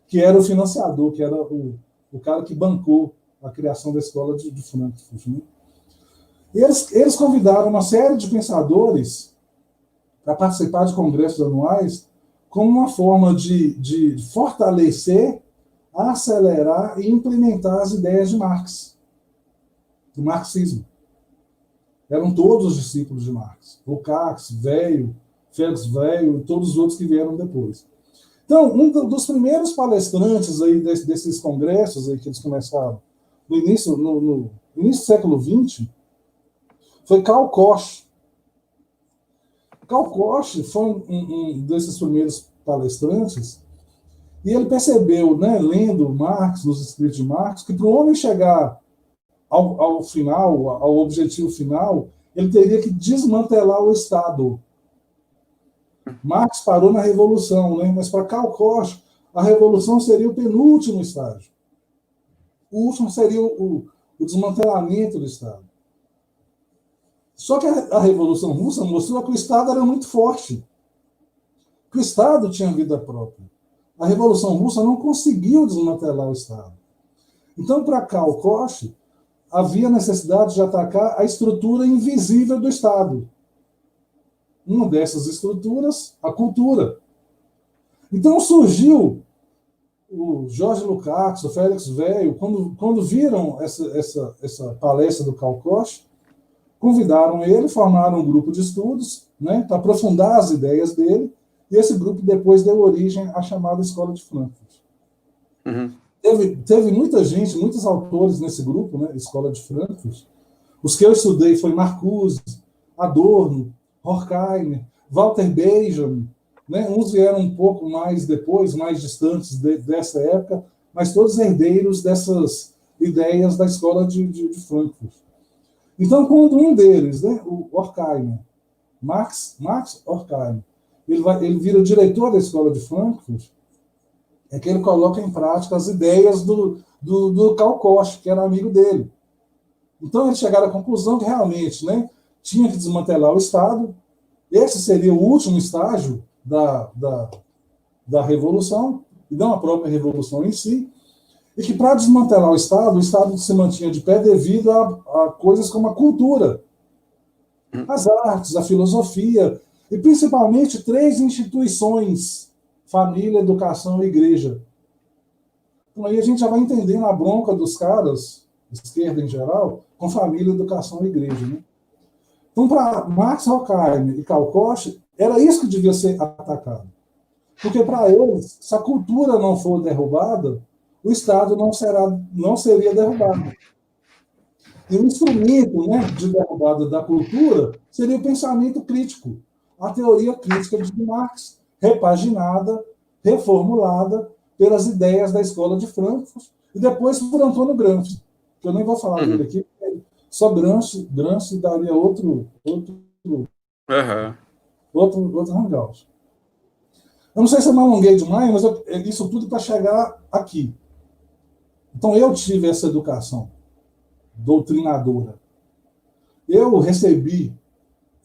que era o financiador, que era o cara que bancou a criação da escola de Frankfurt. Né? E eles convidaram uma série de pensadores para participar de congressos anuais como uma forma de fortalecer, acelerar e implementar as ideias de Marx, do marxismo. Eram todos os discípulos de Marx, Lukács, Weil, Felix Weil e todos os outros que vieram depois. Então, um dos primeiros palestrantes aí desses congressos aí que eles começaram no início do século XX foi Karl Koch. Karl Koch foi um desses primeiros palestrantes e ele percebeu, né, lendo Marx, nos escritos de Marx, que para o homem chegar ao final, ao objetivo final, ele teria que desmantelar o Estado. Marx parou na Revolução, né? Mas para Karl Koch, a Revolução seria o penúltimo estágio. O último seria o desmantelamento do Estado. Só que a Revolução Russa mostrou que o Estado era muito forte, que o Estado tinha vida própria. A Revolução Russa não conseguiu desmantelar o Estado. Então, para Karl Koch, havia necessidade de atacar a estrutura invisível do Estado. Uma dessas estruturas, a cultura. Então surgiu o George Lukács, o Felix Weil, quando viram essa palestra do Karl Koch, convidaram ele, formaram um grupo de estudos, né, para aprofundar as ideias dele, e esse grupo depois deu origem à chamada Escola de Frankfurt. Uhum. Teve muita gente, muitos autores nesse grupo, né, Escola de Frankfurt. Os que eu estudei foi Marcuse, Adorno, Horkheimer, Walter Benjamin, né? Uns vieram um pouco mais depois, mais distantes dessa época, mas todos herdeiros dessas ideias da escola de Frankfurt. Então, quando um deles, né, o Horkheimer, Max Horkheimer, ele vira diretor da escola de Frankfurt, é que ele coloca em prática as ideias do Karl Koch, que era amigo dele. Então, eles chegaram à conclusão que realmente, né, tinha que desmantelar o Estado. Esse seria o último estágio da Revolução, e não a própria Revolução em si, e que para desmantelar o Estado se mantinha de pé devido a coisas como a cultura, as artes, a filosofia, e principalmente 3 instituições: família, educação e igreja. Então aí a gente já vai entendendo a bronca dos caras, esquerda em geral, com família, educação e igreja, né? Então, para Max Horkheimer e Karl Koch, era isso que devia ser atacado. Porque, para eles, se a cultura não for derrubada, o Estado não seria derrubado. E o instrumento, né, de derrubada da cultura seria o pensamento crítico, a teoria crítica de Marx, repaginada, reformulada pelas ideias da Escola de Frankfurt e depois por Antônio Gramsci, que eu nem vou falar dele aqui, só Gramsci daria outro Aham. outro hangout. Eu não sei se eu me alonguei demais, mas isso tudo para chegar aqui. Então, eu tive essa educação doutrinadora. Eu recebi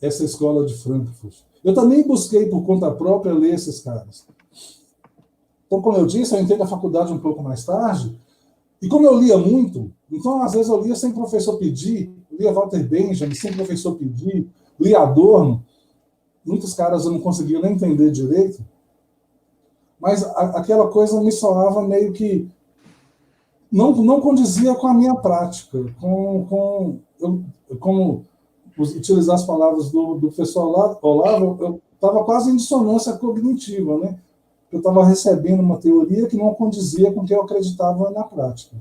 essa escola de Frankfurt. Eu também busquei, por conta própria, ler esses caras. Então, como eu disse, eu entrei na faculdade um pouco mais tarde, e como eu lia muito, então, às vezes, eu lia sem professor pedir, lia Walter Benjamin sem professor pedir, lia Adorno. Muitos caras eu não conseguia nem entender direito, mas aquela coisa me soava meio que não condizia com a minha prática, como utilizar as palavras do professor Olavo, eu estava quase em dissonância cognitiva, né? Eu estava recebendo uma teoria que não condizia com o que eu acreditava na prática.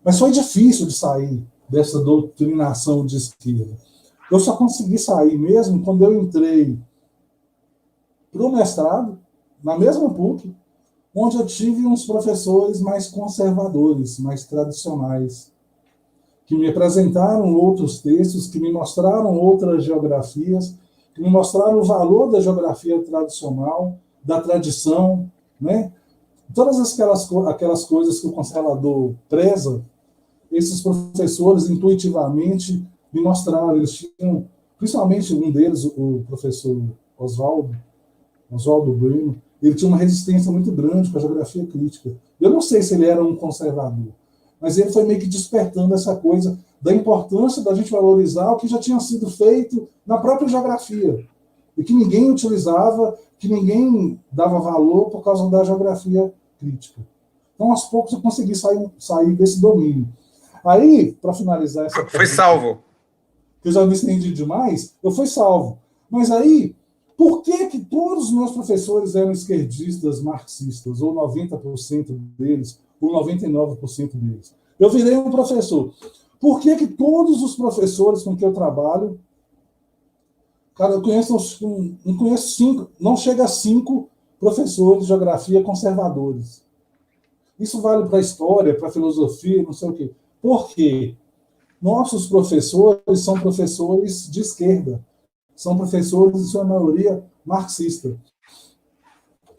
Mas foi difícil de sair dessa doutrinação de esquerda. Eu só consegui sair mesmo quando eu entrei para o mestrado, na mesma PUC, onde eu tive uns professores mais conservadores, mais tradicionais, que me apresentaram outros textos, que me mostraram outras geografias, que me mostraram o valor da geografia tradicional, da tradição, né? Todas aquelas coisas que o conservador preza, esses professores intuitivamente me mostraram. Eles tinham, principalmente um deles, o professor Oswaldo Bueno, ele tinha uma resistência muito grande com a geografia crítica. Eu não sei se ele era um conservador, mas ele foi meio que despertando essa coisa da importância da gente valorizar o que já tinha sido feito na própria geografia, e que ninguém utilizava, que ninguém dava valor por causa da geografia crítica. Então, aos poucos, eu consegui sair desse domínio. Aí, para finalizar essa Foi salvo. Que eu já me estendi demais, eu fui salvo. Mas aí, por que todos os meus professores eram esquerdistas, marxistas, ou 90% deles, ou 99% deles? Eu virei um professor. Por que todos os professores com que eu trabalho, cara, eu conheço, não conheço 5, não chega a 5 professores de geografia conservadores. Isso vale para a história, para a filosofia, não sei o quê. Por quê? Nossos professores são professores de esquerda. São professores, em sua maioria, marxista.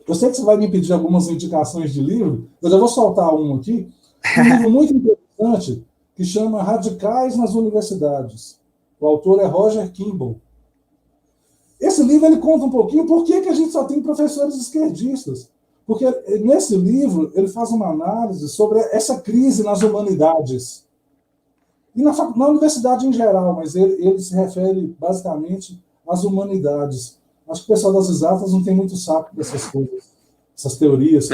Eu sei que você vai me pedir algumas indicações de livro, eu já vou soltar um aqui. Um livro muito interessante, que chama Radicais nas Universidades. O autor é Roger Kimball. Esse livro ele conta um pouquinho por que a gente só tem professores esquerdistas. Porque nesse livro ele faz uma análise sobre essa crise nas humanidades. E na universidade em geral, mas ele se refere basicamente às humanidades. Acho que o pessoal das exatas não tem muito saco dessas coisas, essas teorias.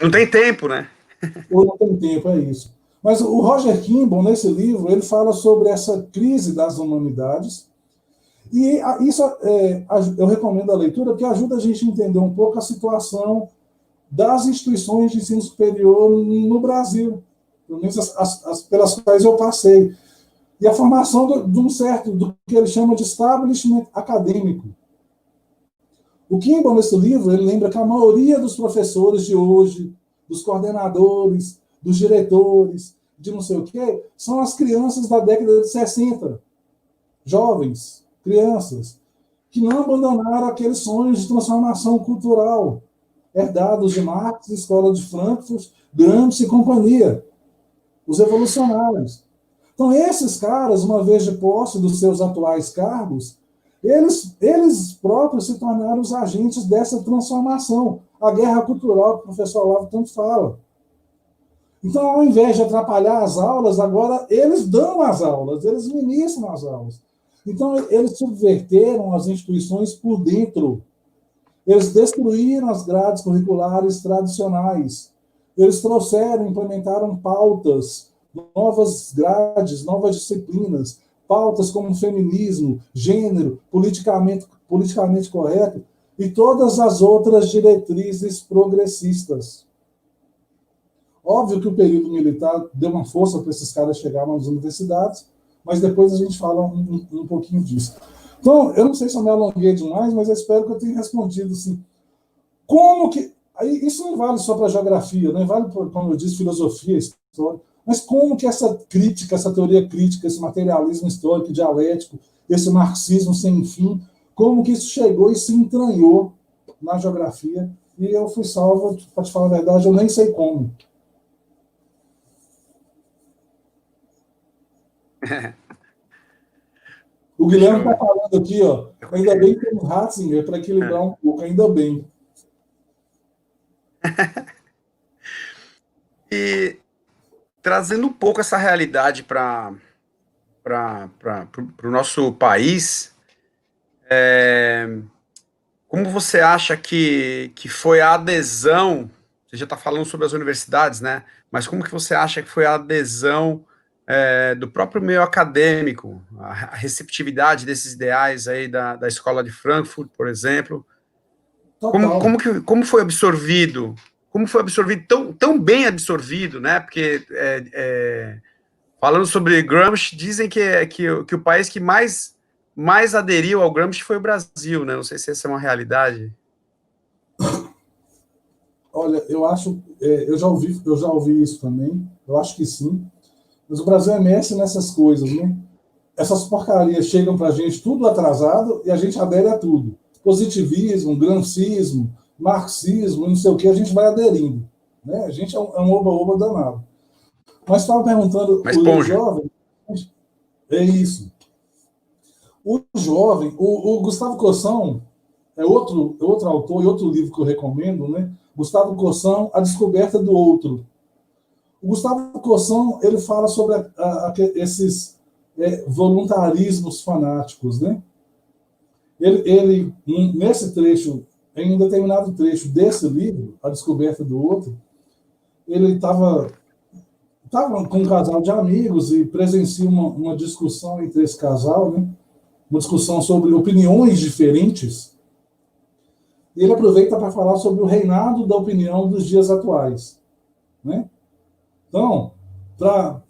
Não tem tempo, né? Ou não tem tempo, é isso. Mas o Roger Kimball, nesse livro, ele fala sobre essa crise das humanidades. E isso eu recomendo a leitura, porque ajuda a gente a entender um pouco a situação das instituições de ensino superior no Brasil, pelo menos as pelas quais eu passei. E a formação de um certo, do que ele chama de establishment acadêmico. O Kimball, nesse livro, ele lembra que a maioria dos professores de hoje, dos coordenadores, dos diretores, de não sei o quê, são as crianças da década de 60. Jovens, crianças, que não abandonaram aqueles sonhos de transformação cultural, herdados de Marx, Escola de Frankfurt, Gramsci e companhia, os revolucionários. Então, esses caras, uma vez de posse dos seus atuais cargos, eles próprios se tornaram os agentes dessa transformação, a guerra cultural que o professor Olavo tanto fala. Então, ao invés de atrapalhar as aulas, agora eles dão as aulas, eles ministram as aulas. Então, eles subverteram as instituições por dentro. Eles destruíram as grades curriculares tradicionais. Eles trouxeram, implementaram pautas, novas grades, novas disciplinas, pautas como feminismo, gênero, politicamente correto e todas as outras diretrizes progressistas. Óbvio que o período militar deu uma força para esses caras chegarem nas universidades, mas depois a gente fala um pouquinho disso. Então, eu não sei se eu me alonguei demais, mas eu espero que eu tenha respondido assim. Como que... Isso não vale só para geografia, não vale, como eu disse, filosofia, história, mas como que essa crítica, essa teoria crítica, esse materialismo histórico, dialético, esse marxismo sem fim, como que isso chegou e se entranhou na geografia, e eu fui salvo, para te falar a verdade, eu nem sei como. O Guilherme está falando aqui, ó, ainda bem que tem um Ratzinger para equilibrar um pouco, ainda bem. E trazendo um pouco essa realidade para o nosso país, como você acha que foi a adesão? Você já está falando sobre as universidades, né? Mas como que você acha que foi a adesão do próprio meio acadêmico, a receptividade desses ideais aí da Escola de Frankfurt, por exemplo? Total. Como foi absorvido? Como foi absorvido, tão bem absorvido, né? Porque falando sobre Gramsci, dizem que o país que mais aderiu ao Gramsci foi o Brasil, né? Não sei se essa é uma realidade. Olha, eu acho, eu já ouvi isso também, eu acho que sim, mas o Brasil é mestre nessas coisas, né? Essas porcarias chegam para a gente tudo atrasado e a gente adere a tudo. Positivismo, gramscismo, marxismo, não sei o que, a gente vai aderindo. Né? A gente é um oba-oba danado. Mas estava perguntando, Uma o esponja. jovem, é isso. O jovem, o Gustavo Cossão, outro autor e outro livro que eu recomendo, né? Gustavo Cossão, A Descoberta do Outro. O Gustavo Cossão, ele fala sobre esses voluntarismos fanáticos, né? Nesse trecho, em um determinado trecho desse livro, A Descoberta do Outro, ele estava com um casal de amigos e presencia uma discussão entre esse casal, né? Uma discussão sobre opiniões diferentes. E ele aproveita para falar sobre o reinado da opinião dos dias atuais, né? Então, para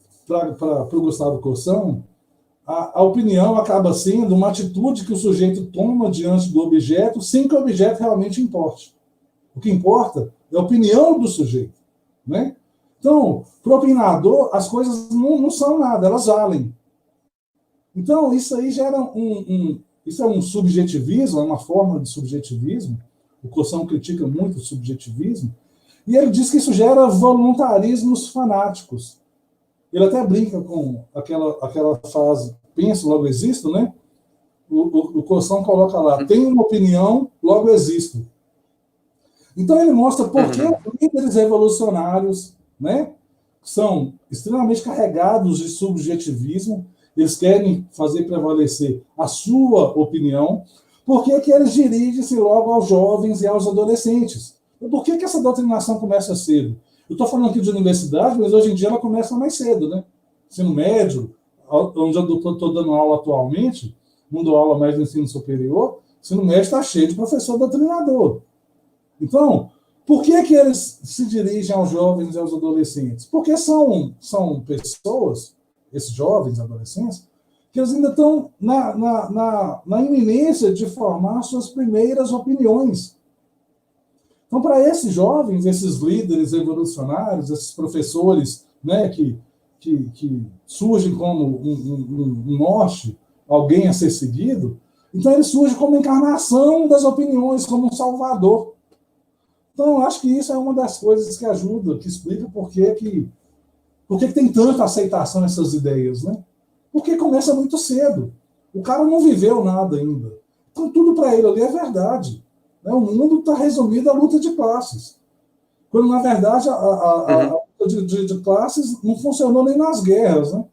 o Gustavo Corsão, a opinião acaba sendo uma atitude que o sujeito toma diante do objeto sem que o objeto realmente importe. O que importa é a opinião do sujeito, né? Então, para o opinador, as coisas não são nada, elas valem. Então, isso aí gera isso é um subjetivismo, é uma forma de subjetivismo. O Cossão critica muito o subjetivismo, e ele diz que isso gera voluntarismos fanáticos. Ele até brinca com aquela frase, penso, logo existo, né? O Cossão coloca lá, tenho uma opinião, logo existo. Então ele mostra por que os líderes revolucionários, né, são extremamente carregados de subjetivismo, eles querem fazer prevalecer a sua opinião, por que eles dirigem-se logo aos jovens e aos adolescentes? E por que essa doutrinação começa cedo? Eu estou falando aqui de universidade, mas hoje em dia ela começa mais cedo, né? Ensino médio, onde eu estou dando aula atualmente, não dou aula mais no ensino superior, ensino médio está cheio de professor doutrinador. Então, por que eles se dirigem aos jovens e aos adolescentes? Porque são pessoas, esses jovens e adolescentes, que eles ainda estão na iminência de formar suas primeiras opiniões. Então, para esses jovens, esses líderes revolucionários, esses professores, né, que surgem como um norte, alguém a ser seguido, então ele surge como encarnação das opiniões, como um salvador. Então, eu acho que isso é uma das coisas que ajuda, que explica por que tem tanta aceitação nessas ideias, né? Porque começa muito cedo. O cara não viveu nada ainda. Então, tudo para ele ali é verdade. Né? O mundo está resumido à luta de classes. Quando, na verdade, a luta de classes não funcionou nem nas guerras. Né?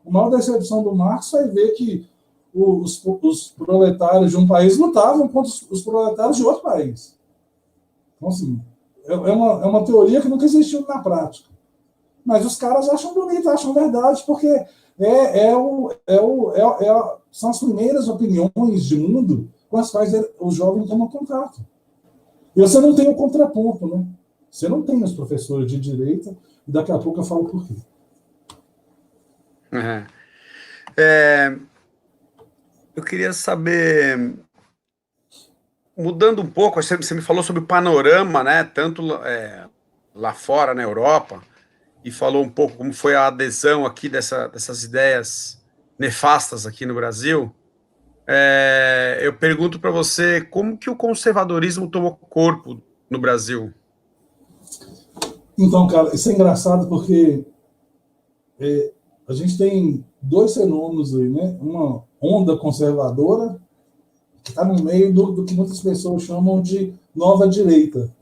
O mal da decepção do Marx vai ver que os proletários de um país lutavam contra os proletários de outro país. Então, assim, é uma teoria que nunca existiu na prática. Mas os caras acham bonito, acham verdade, porque são as primeiras opiniões de mundo com as quais o jovem toma contato. E você não tem o contraponto, né? Você não tem os professores de direita, e daqui a pouco eu falo por quê. Eu queria saber, mudando um pouco, você me falou sobre o panorama, né? Tanto lá fora, na Europa, e falou um pouco como foi a adesão aqui dessas ideias nefastas aqui no Brasil. eu pergunto para você como que o conservadorismo tomou corpo no Brasil? Então, cara, isso é engraçado porque a gente tem dois fenômenos aí, né? Uma onda conservadora que está no meio do que muitas pessoas chamam de nova direita.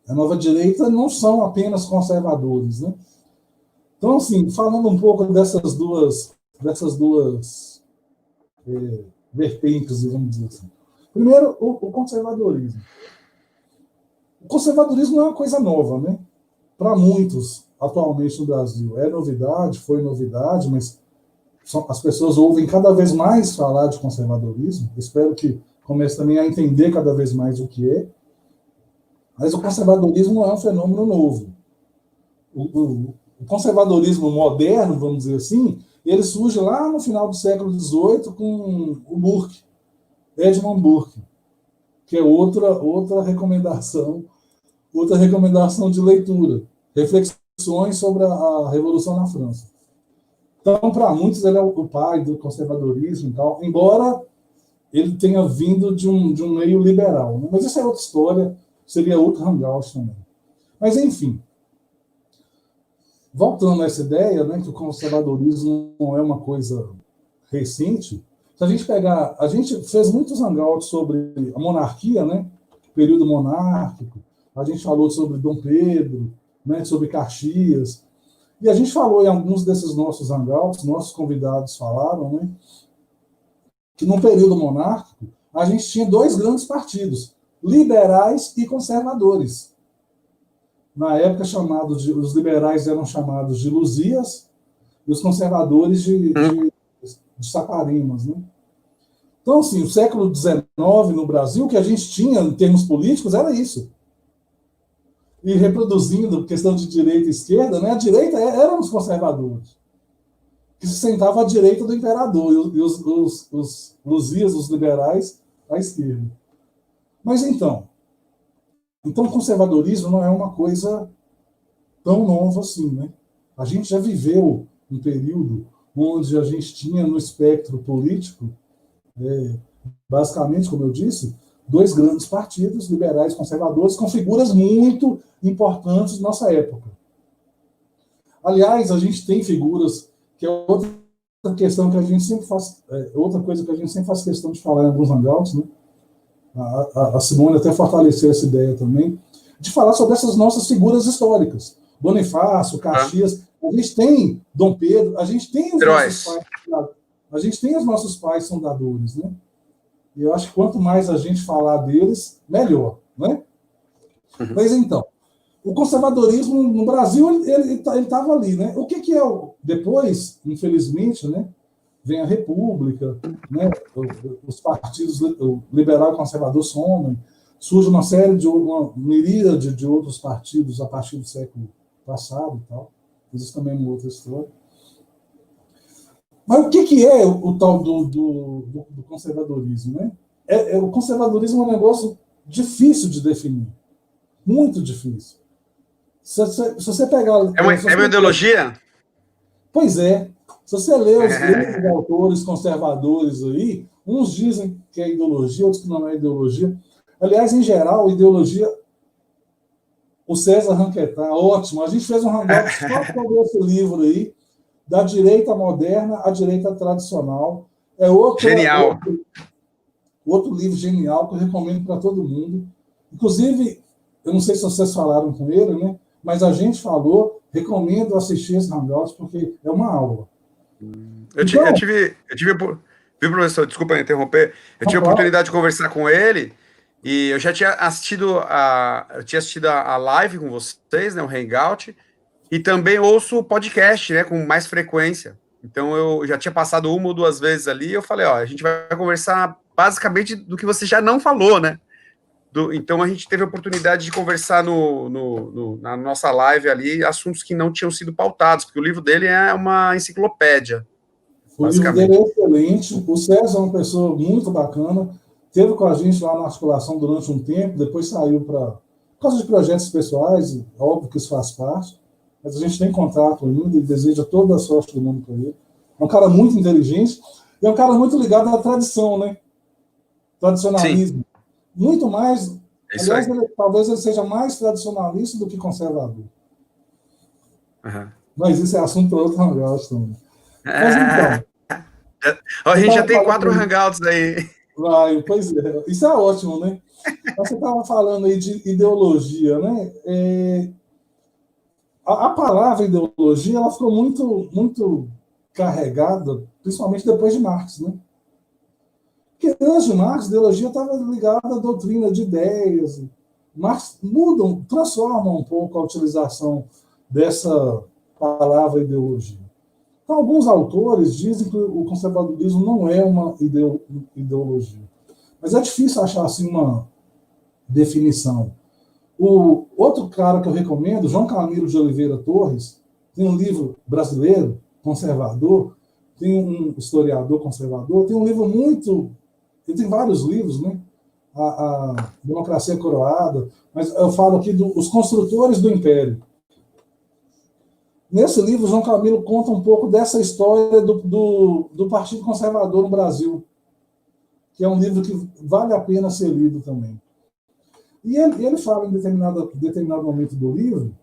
A nova direita não são apenas conservadores, né? Então, assim, falando um pouco dessas duas vertentes, vamos dizer assim. Primeiro, o conservadorismo. O conservadorismo não é uma coisa nova, né? Para muitos, atualmente no Brasil, é novidade, foi novidade, mas as pessoas ouvem cada vez mais falar de conservadorismo. Espero que comece também a entender cada vez mais o que é. Mas o conservadorismo não é um fenômeno novo. O conservadorismo moderno, vamos dizer assim, ele surge lá no final do século XVIII com o Burke, Edmund Burke, que é outra recomendação de leitura, reflexões sobre a Revolução na França. Então, para muitos, ele é o pai do conservadorismo e tal, embora ele tenha vindo de um meio liberal. Né? Mas isso é outra história, seria outro hangout também. Mas, enfim, voltando a essa ideia, né, que o conservadorismo não é uma coisa recente, se a gente pegar... A gente fez muitos hangouts sobre a monarquia, né, período monárquico, a gente falou sobre Dom Pedro, né, sobre Caxias, e a gente falou em alguns desses nossos hangouts, nossos convidados falaram, né, que no período monárquico a gente tinha dois grandes partidos, liberais e conservadores. Na época, os liberais eram chamados de Luzias e os conservadores de Saparimas. Né? Então, assim, o século XIX no Brasil, o que a gente tinha em termos políticos era isso. E reproduzindo questão de direita e esquerda, né? A direita eram os conservadores, que se sentavam à direita do imperador, e os Luzias, os liberais, à esquerda. Mas então, o conservadorismo não é uma coisa tão nova assim, né? A gente já viveu um período onde a gente tinha no espectro político, basicamente, como eu disse, dois grandes partidos, liberais e conservadores, com figuras muito importantes na nossa época. Aliás, a gente tem figuras, que é outra questão que a gente sempre faz, outra coisa que a gente sempre faz questão de falar em alguns hangouts, né? A Simone até fortaleceu essa ideia também, de falar sobre essas nossas figuras históricas. Bonifácio, Caxias, a gente tem Dom Pedro, a gente tem os nossos pais fundadores, né? E eu acho que quanto mais a gente falar deles, melhor, né? Mas então, o conservadorismo no Brasil, ele estava ali, né? O que é depois, infelizmente, né? Vem a República, né? Os partidos liberal e conservador somem, surge uma miríade de outros partidos a partir do século passado e tal. Isso também é uma outra história. Mas o que é o tal do conservadorismo, né? O conservadorismo é um negócio difícil de definir, muito difícil. Se você pegar... É uma ideologia? Pois é. Se você lê os autores conservadores aí, uns dizem que é ideologia, outros que não é ideologia. Aliás, em geral, ideologia... O César Ranquetar, ótimo. A gente fez um hangout só sobre esse livro aí, da direita moderna à direita tradicional. Genial. Outro livro genial que eu recomendo para todo mundo. Inclusive, eu não sei se vocês falaram com ele, né? Mas a gente falou, recomendo assistir esse hangout, porque é uma aula. Viu, professor? Desculpa interromper. Eu tive a oportunidade de conversar com ele e eu já tinha assistido a live com vocês, né? O Hangout, e também ouço o podcast, né? Com mais frequência. Então eu já tinha passado uma ou duas vezes ali e eu falei, a gente vai conversar basicamente do que você já não falou, né? Então a gente teve a oportunidade de conversar na nossa live ali assuntos que não tinham sido pautados, porque o livro dele é uma enciclopédia. O livro dele é excelente. O César é uma pessoa muito bacana. Esteve com a gente lá na articulação durante um tempo, depois saiu por causa de projetos pessoais, óbvio que isso faz parte, mas a gente tem contato ainda e deseja toda a sorte do mundo para ele. É um cara muito inteligente. é um cara muito ligado à tradição, né? Sim, Tradicionalismo. Muito mais, é isso aliás, aí. talvez ele seja mais tradicionalista do que conservador. Uhum. Mas isso é assunto para outro hangout também. Mas É, então, a você gente já estava tem falando 4 aí, hangouts aí. vai, pois é, isso é ótimo, né? Mas você estava falando aí de ideologia, né? A palavra ideologia ela ficou muito carregada, principalmente depois de Marx, né? Porque antes de Marx, a ideologia estava ligada à doutrina de ideias. Marx mudam, transformam um pouco a utilização dessa palavra ideologia. Então, alguns autores dizem que o conservadorismo não é uma ideologia. Mas é difícil achar assim uma definição. O outro cara que eu recomendo, João Camilo de Oliveira Torres, tem um livro brasileiro, conservador, tem um historiador conservador, tem um livro muito. Ele tem vários livros, né? A Democracia Coroada, mas eu falo aqui dos construtores do Império. Nesse livro, João Camilo conta um pouco dessa história do Partido Conservador no Brasil, que é um livro que vale a pena ser lido também. E ele fala em determinado momento do livro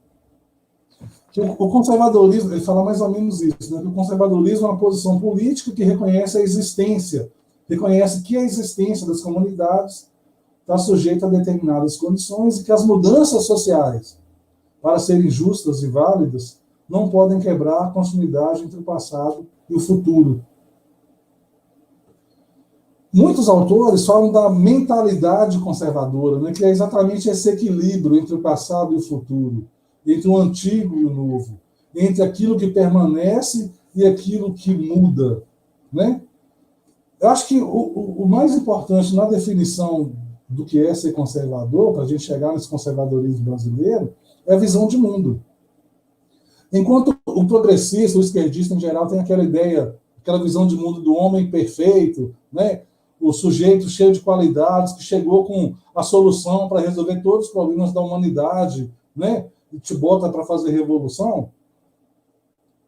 que o conservadorismo, ele fala mais ou menos isso, né? Que o conservadorismo é uma posição política que reconhece a existência, reconhece que a existência das comunidades está sujeita a determinadas condições e que as mudanças sociais, para serem justas e válidas, não podem quebrar a continuidade entre o passado e o futuro. Muitos autores falam da mentalidade conservadora, né, que é exatamente esse equilíbrio entre o passado e o futuro, entre o antigo e o novo, entre aquilo que permanece e aquilo que muda. Né? Eu acho que o mais importante na definição do que é ser conservador, para a gente chegar nesse conservadorismo brasileiro, é a visão de mundo. Enquanto o progressista, o esquerdista em geral, tem aquela ideia, aquela visão de mundo do homem perfeito, né? O sujeito cheio de qualidades, que chegou com a solução para resolver todos os problemas da humanidade, né? E te bota para fazer revolução.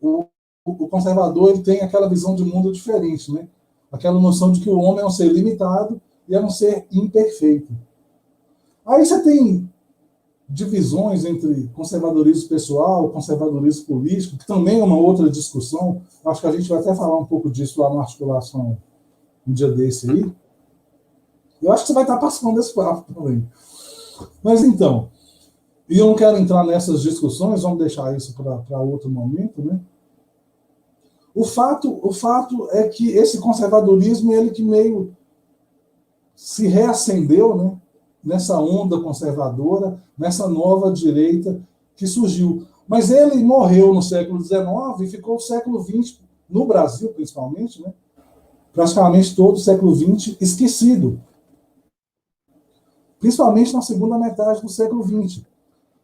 O conservador ele tem aquela visão de mundo diferente, né? Aquela noção de que o homem é um ser limitado e é um ser imperfeito. Aí você tem divisões entre conservadorismo pessoal, conservadorismo político, que também é uma outra discussão. Acho que a gente vai até falar um pouco disso lá na articulação um dia desse aí. Eu acho que você vai estar participando desse papo também. Mas então, e eu não quero entrar nessas discussões, vamos deixar isso para outro momento, né? O fato é que esse conservadorismo, ele que meio se reacendeu, né? Nessa onda conservadora, nessa nova direita que surgiu. Mas ele morreu no século XIX e ficou o século XX, no Brasil principalmente, né? Praticamente todo o século XX esquecido. Principalmente na segunda metade do século XX.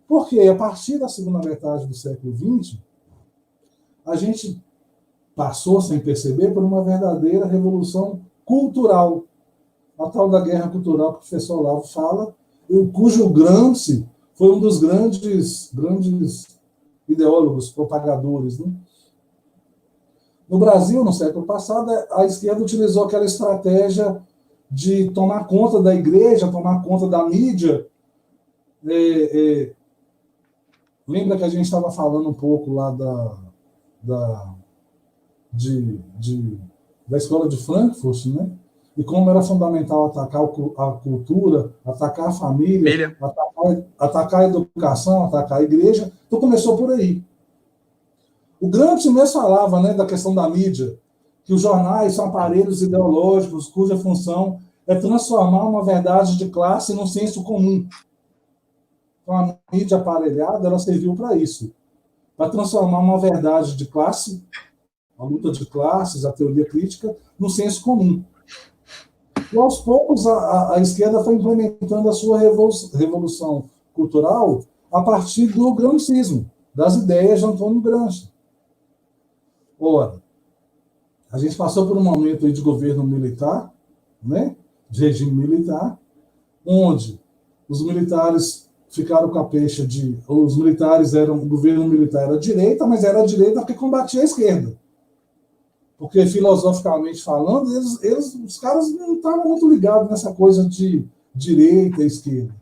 Porque a partir da segunda metade do século XX, a gente passou, sem perceber, por uma verdadeira revolução cultural. A tal da guerra cultural que o professor Olavo fala, cujo Gramsci foi um dos grandes ideólogos, propagadores. Né? No Brasil, no século passado, a esquerda utilizou aquela estratégia de tomar conta da igreja, tomar conta da mídia. Lembra que a gente estava falando um pouco lá da escola de Frankfurt, né? E como era fundamental atacar a cultura, atacar a família, atacar a educação, atacar a igreja. Então começou por aí. O Gramsci mesmo falava, né, da questão da mídia, que os jornais são aparelhos ideológicos cuja função é transformar uma verdade de classe num senso comum. Então a mídia aparelhada ela serviu para isso, para transformar uma verdade de classe, a luta de classes, a teoria crítica, no senso comum. E aos poucos a esquerda foi implementando a sua revolução cultural a partir do gramscismo, das ideias de Antônio Gramsci. Ora, a gente passou por um momento de governo militar, né, de regime militar, onde os militares ficaram com a peixe de... Os militares eram... O governo militar era a direita, mas era a direita porque combatia a esquerda. porque filosoficamente falando, os caras não estavam muito ligados nessa coisa de direita e esquerda.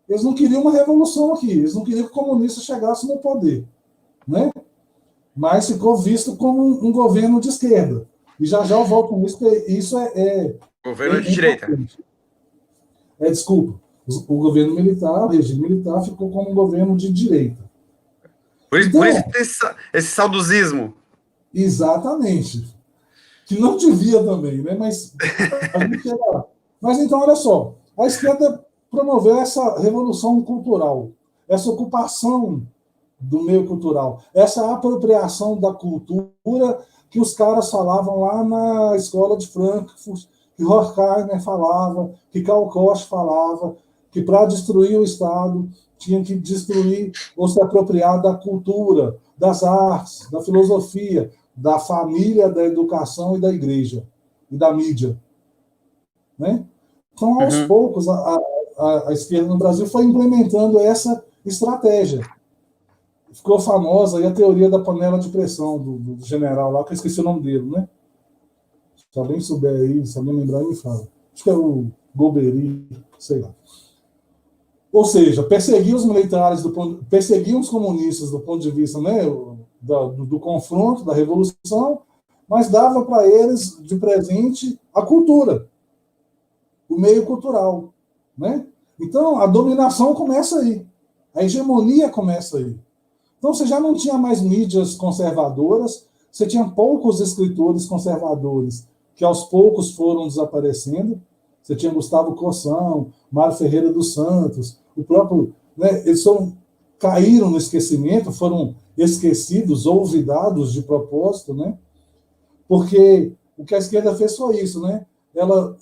Eles não queriam uma revolução aqui, eles não queriam que o comunista chegasse no poder, né? Mas ficou visto como um governo de esquerda. E já eu volto nisso, porque isso Governo de direita. Desculpa, o governo militar, o regime militar, ficou como um governo de direita. Por isso tem esse saudosismo. Exatamente. Que não devia também, né? Mas a gente chega lá. Mas então, olha só, a esquerda promoveu essa revolução cultural, essa ocupação do meio cultural, essa apropriação da cultura que os caras falavam lá na escola de Frankfurt, que Horkheimer falava, que Karl Koch falava, que para destruir o Estado tinha que destruir ou se apropriar da cultura, das artes, da filosofia, da família, da educação e da igreja, e da mídia. Né? Então, aos poucos, a esquerda no Brasil foi implementando essa estratégia. Ficou famosa aí a teoria da panela de pressão do general lá, que eu esqueci o nome dele, né? Se alguém souber aí, se alguém lembrar, me fala. Acho que é o Golbery, sei lá. Ou seja, perseguiam os militares, perseguiam os comunistas do ponto de vista, né, do confronto, da revolução, mas dava para eles de presente a cultura, o meio cultural. Né? Então, a dominação começa aí, a hegemonia começa aí. Então, você já não tinha mais mídias conservadoras, você tinha poucos escritores conservadores, que aos poucos foram desaparecendo. Você tinha Gustavo Corsão, Mário Ferreira dos Santos, o próprio... Né, eles caíram no esquecimento, foram esquecidos, olvidados de propósito, né? Porque o que a esquerda fez foi isso, né? Ela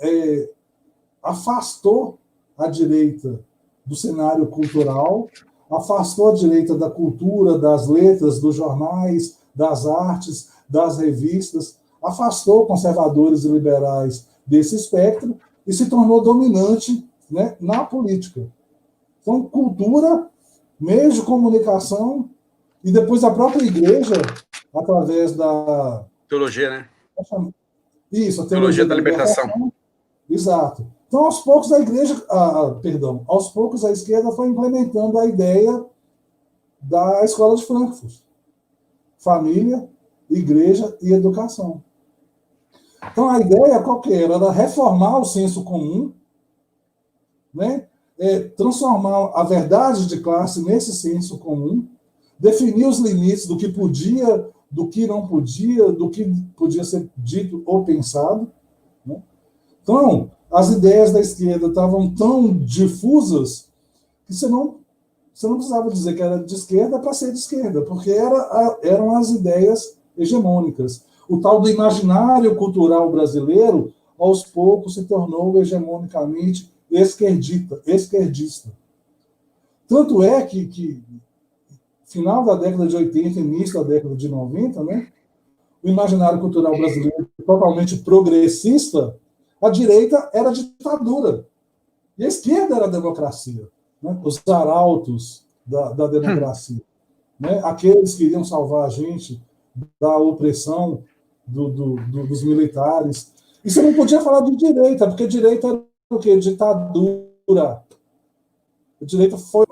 afastou a direita do cenário cultural, afastou a direita da cultura, das letras, dos jornais, das artes, das revistas, afastou conservadores e liberais desse espectro e se tornou dominante, né, na política. Então, cultura, meios de comunicação e depois a própria igreja, através da... Teologia, né? Isso, a teologia da libertação. Exato. Então, aos poucos, a igreja... aos poucos, a esquerda foi implementando a ideia da escola de Frankfurt. Família, igreja e educação. Então, a ideia qual que era? Era reformar o senso comum, né? Transformar a verdade de classe nesse senso comum, definir os limites do que podia, do que não podia, do que podia ser dito ou pensado. Né? Então, as ideias da esquerda estavam tão difusas que você não precisava dizer que era de esquerda para ser de esquerda, porque eram as ideias hegemônicas. O tal do imaginário cultural brasileiro, aos poucos, se tornou hegemonicamente esquerdista. Tanto é que final da década de 80, início da década de 90, né, o imaginário cultural brasileiro totalmente progressista, a direita era ditadura. E a esquerda era a democracia. Né, os arautos da democracia. Né, aqueles que iriam salvar a gente da opressão dos militares. E você não podia falar de direita, porque direita era o quê? Ditadura. A direita foi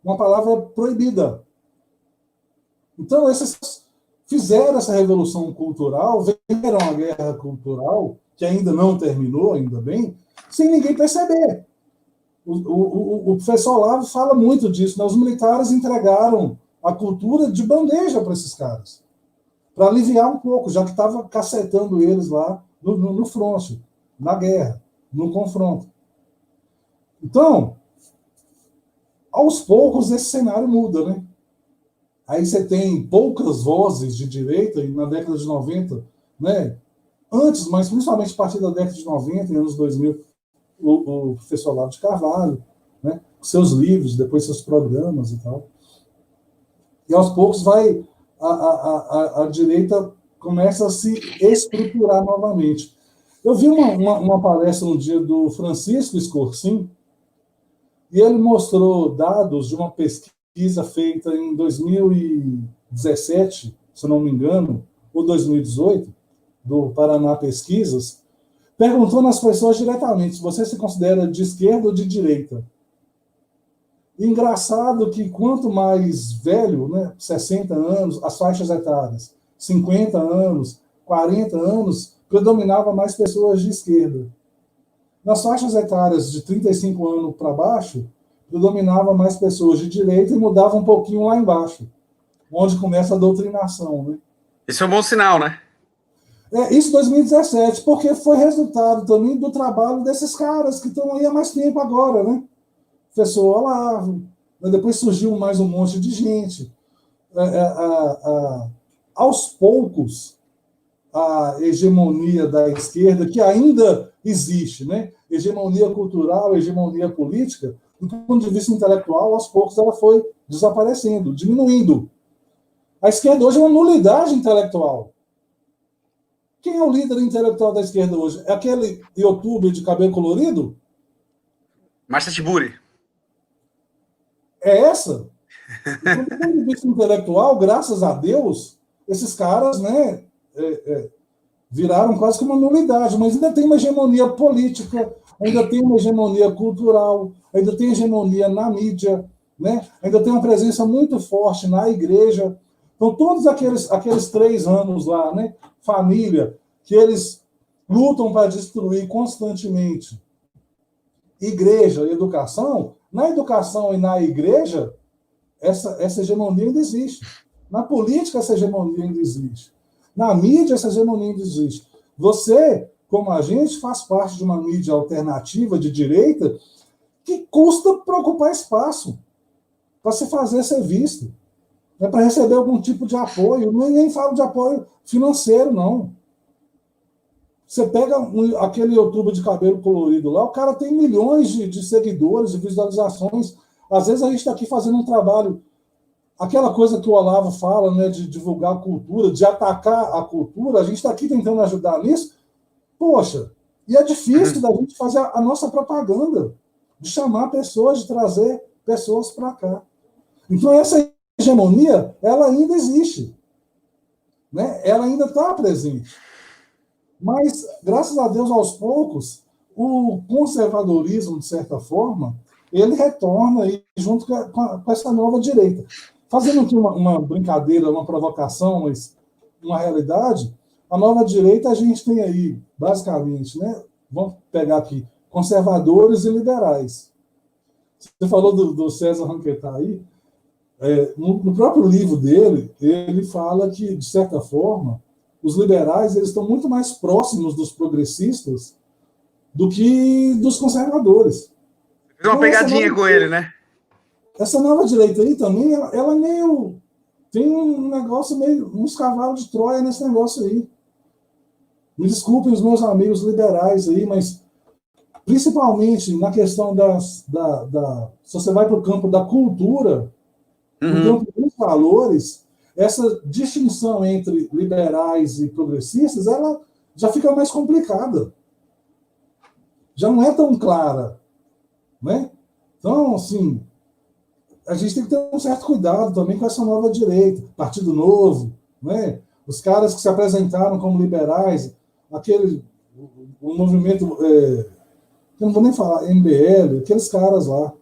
uma palavra proibida. Então, esses fizeram essa revolução cultural, venceram a guerra cultural, que ainda não terminou, ainda bem, sem ninguém perceber. O professor Olavo fala muito disso, né? Os militares entregaram a cultura de bandeja para esses caras, para aliviar um pouco, já que estava cacetando eles lá no fronte, na guerra, no confronto. Então, aos poucos, esse cenário muda, né? Aí você tem poucas vozes de direita, e na década de 90, né? Antes, mas principalmente a partir da década de 90 e anos 2000, o professor Olavo de Carvalho, né? Seus livros, depois seus programas e tal. E aos poucos a direita começa a se estruturar novamente. Eu vi uma palestra um dia do Francisco Scorsin, e ele mostrou dados de uma pesquisa feita em 2017, se não me engano, ou 2018, do Paraná Pesquisas, perguntou nas pessoas diretamente se você se considera de esquerda ou de direita. Engraçado que quanto mais velho, né, 60 anos, as faixas etárias, 50 anos, 40 anos, predominava mais pessoas de esquerda. Nas faixas etárias de 35 anos para baixo, predominava mais pessoas de direita e mudava um pouquinho lá embaixo, onde começa a doutrinação. Né? Isso é um bom sinal, né? Isso em 2017, porque foi resultado também do trabalho desses caras que estão aí há mais tempo agora, né? Professor Olavo, né? Depois surgiu mais um monte de gente. Aos poucos, a hegemonia da esquerda, que ainda existe, né? Hegemonia cultural, hegemonia política, do ponto de vista intelectual, aos poucos ela foi desaparecendo, diminuindo. A esquerda hoje é uma nulidade intelectual. Quem é o líder intelectual da esquerda hoje? É aquele youtuber de cabelo colorido? Márcia Tiburi. É essa? Do ponto de vista intelectual, graças a Deus, esses caras, né, viraram quase que uma nulidade, mas ainda tem uma hegemonia política, ainda tem uma hegemonia cultural, ainda tem hegemonia na mídia, né? Ainda tem uma presença muito forte na igreja. Então, todos aqueles 3 anos lá, né, família, que eles lutam para destruir constantemente igreja e educação, na educação e na igreja, essa hegemonia ainda existe. Na política, essa hegemonia ainda existe. Na mídia, essa hegemonia ainda existe. Você, como a gente, faz parte de uma mídia alternativa de direita que custa para ocupar espaço, para se fazer ser visto, né, para receber algum tipo de apoio. Nem falo de apoio financeiro, não. Você pega aquele youtuber de cabelo colorido lá, o cara tem milhões de seguidores, de visualizações. Às vezes a gente está aqui fazendo um trabalho, aquela coisa que o Olavo fala, né, de divulgar a cultura, de atacar a cultura, a gente está aqui tentando ajudar nisso. Poxa, e é difícil da gente fazer a nossa propaganda, de chamar pessoas, de trazer pessoas para cá. Então essa hegemonia, ela ainda existe, né? Ela ainda está presente. Mas, graças a Deus, aos poucos, o conservadorismo, de certa forma, ele retorna aí, junto com essa nova direita. Fazendo aqui uma brincadeira, uma provocação, mas uma realidade, a nova direita a gente tem aí, basicamente, né? Vamos pegar aqui, conservadores e liberais. Você falou do César Ranquetá aí, no próprio livro dele, ele fala que, de certa forma, os liberais eles estão muito mais próximos dos progressistas do que dos conservadores. Fez uma pegadinha com ele, né? Essa nova direita aí também, ela meio... Tem um negócio meio... uns cavalos de Troia nesse negócio aí. Me desculpem os meus amigos liberais aí, mas principalmente na questão se você vai para o campo da cultura, no campo dos valores, essa distinção entre liberais e progressistas, ela já fica mais complicada. Já não é tão clara, né? Então, assim, a gente tem que ter um certo cuidado também com essa nova direita, Partido Novo, né? Os caras que se apresentaram como liberais, o movimento, eu não vou nem falar, MBL, aqueles caras lá.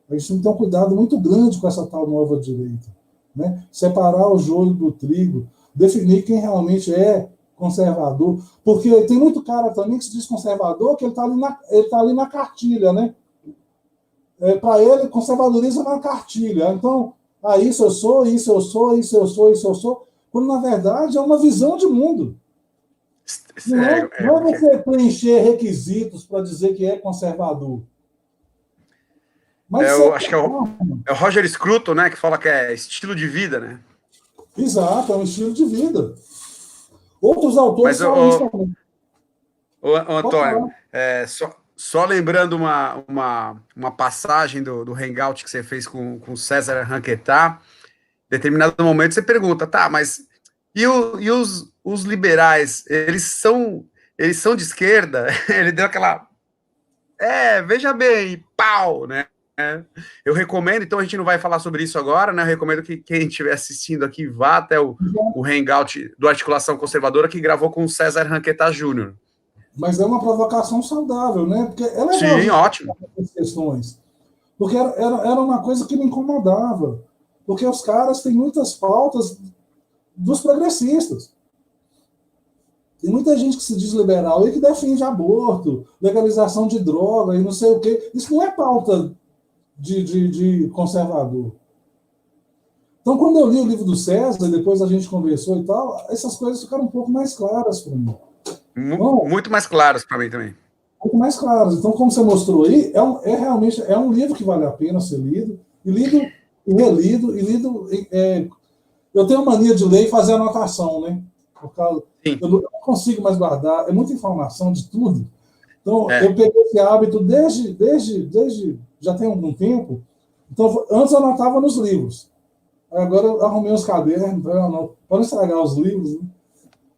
A gente tem que ter um cuidado muito grande com essa tal nova direita. Né? Separar o joio do trigo, definir quem realmente é conservador, porque tem muito cara também que se diz conservador, que ele está ali na cartilha, né? Para ele, conservadorismo é uma cartilha. Então, isso eu sou, isso eu sou, isso eu sou, isso eu sou, quando na verdade é uma visão de mundo. Não é você preencher requisitos para dizer que é conservador. Mas eu acho que é o Roger Scruton, né, que fala que é estilo de vida, né? Exato, é um estilo de vida. Outros autores falam isso também. Antônio, só lembrando uma passagem do Hangout que você fez com o César Ranquetá, em determinado momento você pergunta, tá, mas e os liberais, eles são de esquerda? Ele deu aquela... veja bem, pau, né? É, eu recomendo, então a gente não vai falar sobre isso agora, né? Eu recomendo que quem estiver assistindo aqui vá até o Hangout do Articulação Conservadora, que gravou com o César Ranqueta Júnior. Mas é uma provocação saudável, né? Porque é legal a Sim, gente ótimo. falar essas questões. Porque era uma coisa que me incomodava. Porque os caras têm muitas pautas dos progressistas. Tem muita gente que se diz liberal e que defende aborto, legalização de droga e não sei o quê. Isso não é pauta de conservador. Então, quando eu li o livro do César, depois a gente conversou e tal, essas coisas ficaram um pouco mais claras para mim. Então, Muito mais claros para mim também. muito mais claras. Então, como você mostrou aí, realmente é um livro que vale a pena ser lido, e lido e relido, e lido. Eu tenho a mania de ler e fazer anotação, né? Por causa, eu não consigo mais guardar, é muita informação de tudo. Então, eu peguei esse hábito desde já tem algum tempo. Então, antes eu anotava nos livros. Agora eu arrumei os cadernos, para não estragar os livros, né?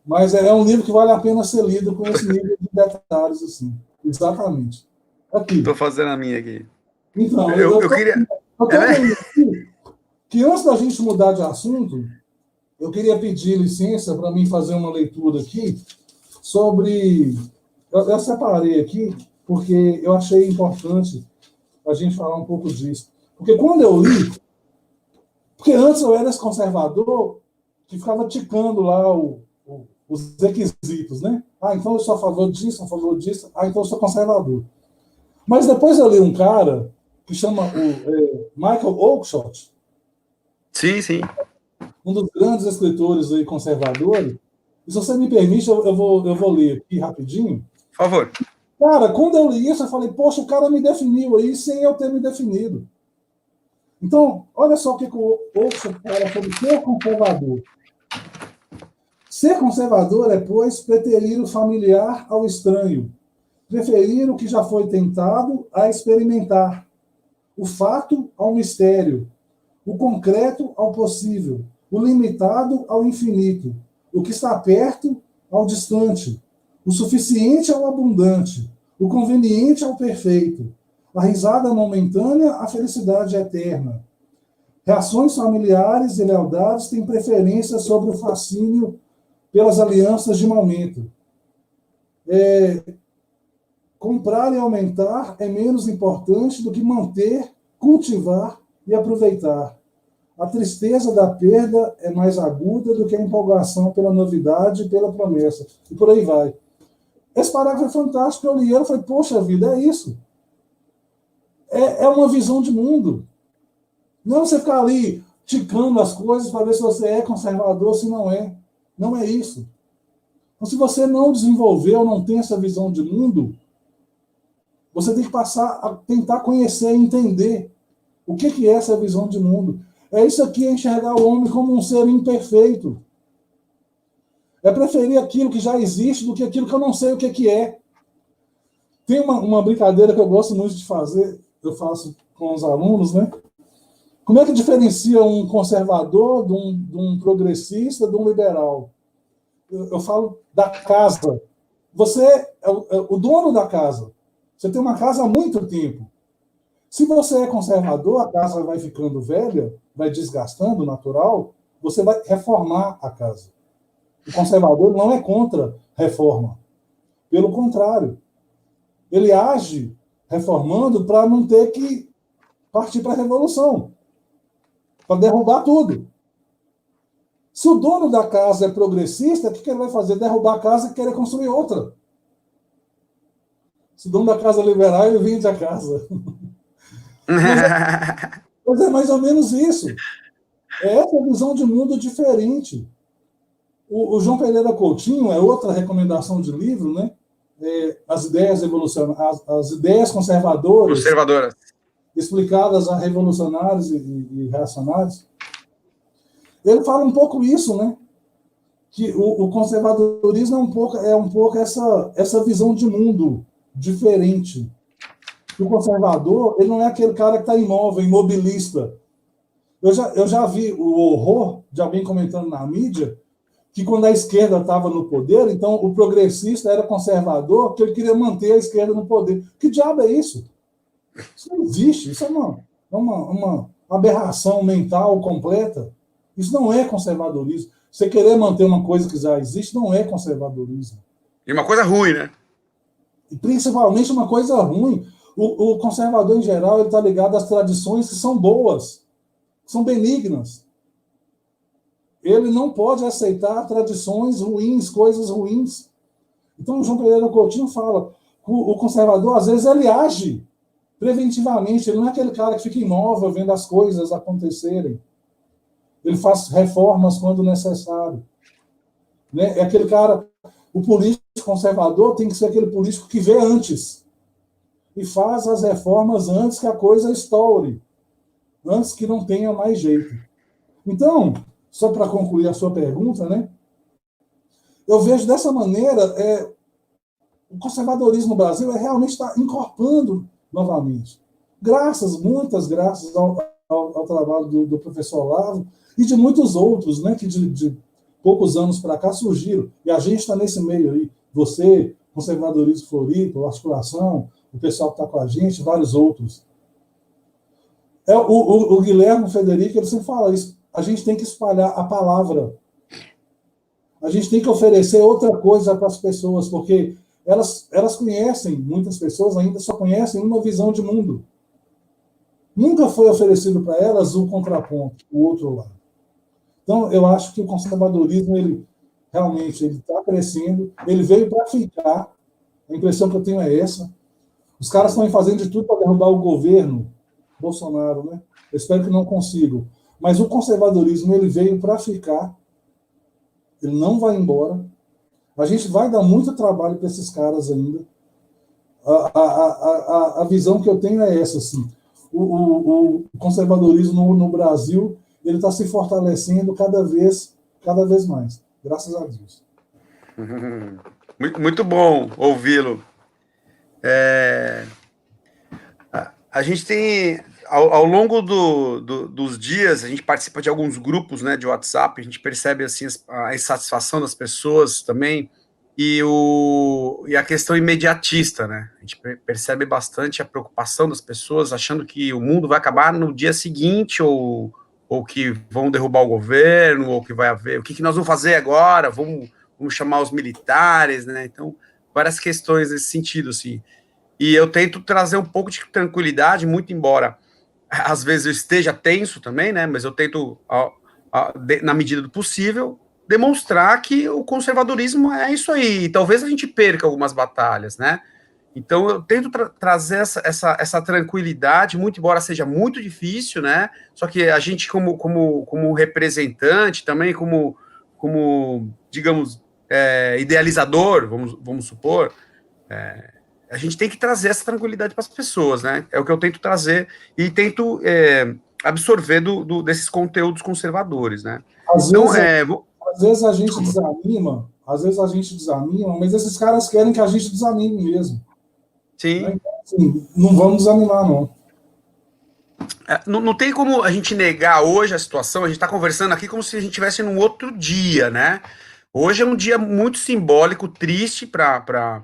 Mas é um livro que vale a pena ser lido com esse nível de detalhes, assim. Exatamente. Aqui. Estou fazendo a minha aqui. Então, eu queria. Eu tô vendo aqui que antes da gente mudar de assunto, eu queria pedir licença para mim fazer uma leitura aqui sobre. Eu separei aqui, porque eu achei importante a gente falar um pouco disso. Porque quando eu li. Porque antes eu era esse conservador que ficava ticando lá os requisitos, né? Ah, então eu sou a favor disso, a favor disso. Ah, então eu sou conservador. Mas depois eu li um cara que chama Michael Oakeshott. Sim, sim. Um dos grandes escritores aí conservadores. E se você me permite, eu vou ler aqui rapidinho. Por favor. Cara, quando eu li isso, eu falei, poxa, o cara me definiu aí sem eu ter me definido. Então, olha só o que o Oakeshott fala sobre ser conservador. Ser conservador é, pois, preterir o familiar ao estranho, preferir o que já foi tentado a experimentar, o fato ao mistério, o concreto ao possível, o limitado ao infinito, o que está perto ao distante, o suficiente ao abundante, o conveniente ao perfeito, a risada momentânea à felicidade eterna. Reações familiares e lealdades têm preferência sobre o fascínio pelas alianças de momento. Comprar e aumentar é menos importante do que manter, cultivar e aproveitar. A tristeza da perda é mais aguda do que a empolgação pela novidade e pela promessa. E por aí vai. Esse parágrafo é fantástico. Eu li ele e falei, poxa vida, é isso. É uma visão de mundo. Não você ficar ali ticando as coisas para ver se você é conservador ou se não é. Não é isso. Então, se você não desenvolveu, não tem essa visão de mundo, você tem que passar a tentar conhecer e entender o que é essa visão de mundo. É isso aqui, é enxergar o homem como um ser imperfeito. É preferir aquilo que já existe do que aquilo que eu não sei o que é. Tem uma brincadeira que eu gosto muito de fazer, eu faço com os alunos, né? Como é que diferencia um conservador de um progressista, de um liberal? Eu falo da casa. Você é o dono da casa. Você tem uma casa há muito tempo. Se você é conservador, a casa vai ficando velha, vai desgastando, natural, você vai reformar a casa. O conservador não é contra reforma. Pelo contrário, ele age reformando para não ter que partir para a revolução, para derrubar tudo. Se o dono da casa é progressista, o que ele vai fazer? Derrubar a casa e querer construir outra. Se o dono da casa é liberal, ele vende a casa. Mas é mais ou menos isso. É essa visão de mundo diferente. O João Pereira Coutinho é outra recomendação de livro, né? As ideias evolucionárias, as ideias conservadoras explicadas a revolucionários e reacionários. Ele fala um pouco isso, né? Que o conservadorismo é um pouco essa visão de mundo diferente. O conservador, ele não é aquele cara que está imóvel, imobilista. Eu já vi o horror de alguém comentando na mídia que quando a esquerda estava no poder, então o progressista era conservador porque ele queria manter a esquerda no poder. Que diabo é isso? Isso não existe, isso é uma aberração mental completa. Isso não é conservadorismo. Você querer manter uma coisa que já existe não é conservadorismo. E uma coisa ruim, né? E principalmente uma coisa ruim. O conservador, em geral, ele está ligado às tradições que são boas, que são benignas. Ele não pode aceitar tradições ruins, coisas ruins. Então, o João Pereira Coutinho fala, o conservador, às vezes, ele age preventivamente, ele não é aquele cara que fica imóvel vendo as coisas acontecerem. Ele faz reformas quando necessário. Né? É aquele cara, o político conservador tem que ser aquele político que vê antes e faz as reformas antes que a coisa estoure, antes que não tenha mais jeito. Então, só para concluir a sua pergunta, né? Eu vejo dessa maneira, o conservadorismo no Brasil realmente está incorporando novamente. Muitas graças ao trabalho do professor Olavo e de muitos outros, né, que de poucos anos para cá surgiram. E a gente está nesse meio aí. Você, Conservadorismo Floripa, Articulação, o pessoal que está com a gente, vários outros. O Guilherme Federico, ele sempre fala isso. A gente tem que espalhar a palavra. A gente tem que oferecer outra coisa para as pessoas, porque elas conhecem, muitas pessoas ainda só conhecem uma visão de mundo. Nunca foi oferecido para elas o contraponto, o outro lado. Então, eu acho que o conservadorismo, ele realmente está crescendo, ele veio para ficar, a impressão que eu tenho é essa. Os caras estão fazendo de tudo para derrubar o governo Bolsonaro, né? Eu espero que não consigam. Mas o conservadorismo, ele veio para ficar, ele não vai embora. A gente vai dar muito trabalho para esses caras ainda. A visão que eu tenho é essa, assim. O conservadorismo no Brasil, ele está se fortalecendo cada vez mais. Graças a Deus. Muito bom ouvi-lo. A gente tem, ao longo dos dias, a gente participa de alguns grupos, né, de WhatsApp, a gente percebe assim, a insatisfação das pessoas também, e a questão imediatista, né? A gente percebe bastante a preocupação das pessoas, achando que o mundo vai acabar no dia seguinte, ou que vão derrubar o governo, ou que vai haver, o que nós vamos fazer agora, vamos chamar os militares, né? Então, várias questões nesse sentido, assim. E eu tento trazer um pouco de tranquilidade, muito embora às vezes eu esteja tenso também, né? Mas eu tento, na medida do possível, demonstrar que o conservadorismo é isso aí. E talvez a gente perca algumas batalhas, né? Então eu tento trazer essa tranquilidade, muito embora seja muito difícil, né? Só que a gente, como representante, também como digamos, idealizador, vamos supor, a gente tem que trazer essa tranquilidade para as pessoas, né? É o que eu tento trazer e tento absorver desses conteúdos conservadores, né? Às vezes a gente desanima, mas esses caras querem que a gente desanime mesmo. Sim. Né? Então, assim, não vamos desanimar, não. Não tem como a gente negar hoje a situação, a gente está conversando aqui como se a gente estivesse num outro dia, né? Hoje é um dia muito simbólico, triste para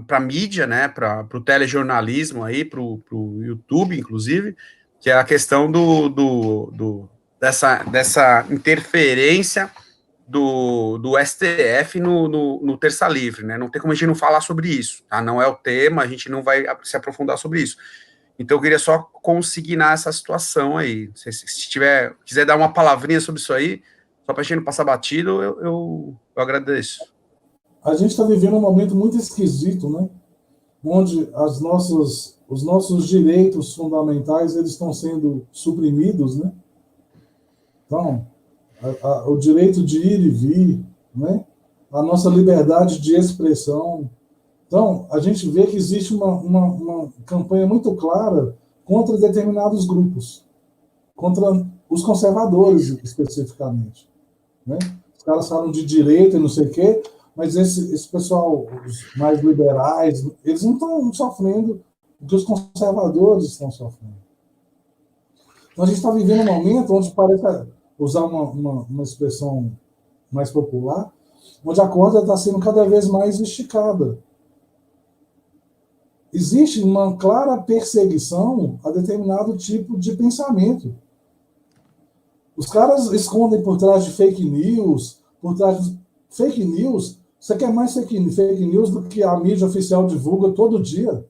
a mídia, né? Para o telejornalismo aí, para o YouTube, inclusive, que é a questão dessa interferência do STF no Terça Livre, né? Não tem como a gente não falar sobre isso, tá? Não é o tema, a gente não vai se aprofundar sobre isso. Então, eu queria só consignar essa situação aí. Se quiser dar uma palavrinha sobre isso aí, só para a gente não passar batido, eu agradeço. A gente está vivendo um momento muito esquisito, né? Onde os nossos direitos fundamentais eles estão sendo suprimidos, né? Então, o direito de ir e vir, né? A nossa liberdade de expressão. Então, a gente vê que existe uma campanha muito clara contra determinados grupos, contra os conservadores, especificamente. Né? Os caras falam de direita e não sei o quê, mas esse pessoal, os mais liberais, eles não estão sofrendo o que os conservadores estão sofrendo. Então, a gente está vivendo um momento onde parece, usar uma expressão mais popular, onde a corda está sendo cada vez mais esticada. existe uma clara perseguição a determinado tipo de pensamento. Os caras escondem por trás de fake news, por trás de fake news. Você quer mais fake news do que a mídia oficial divulga todo dia?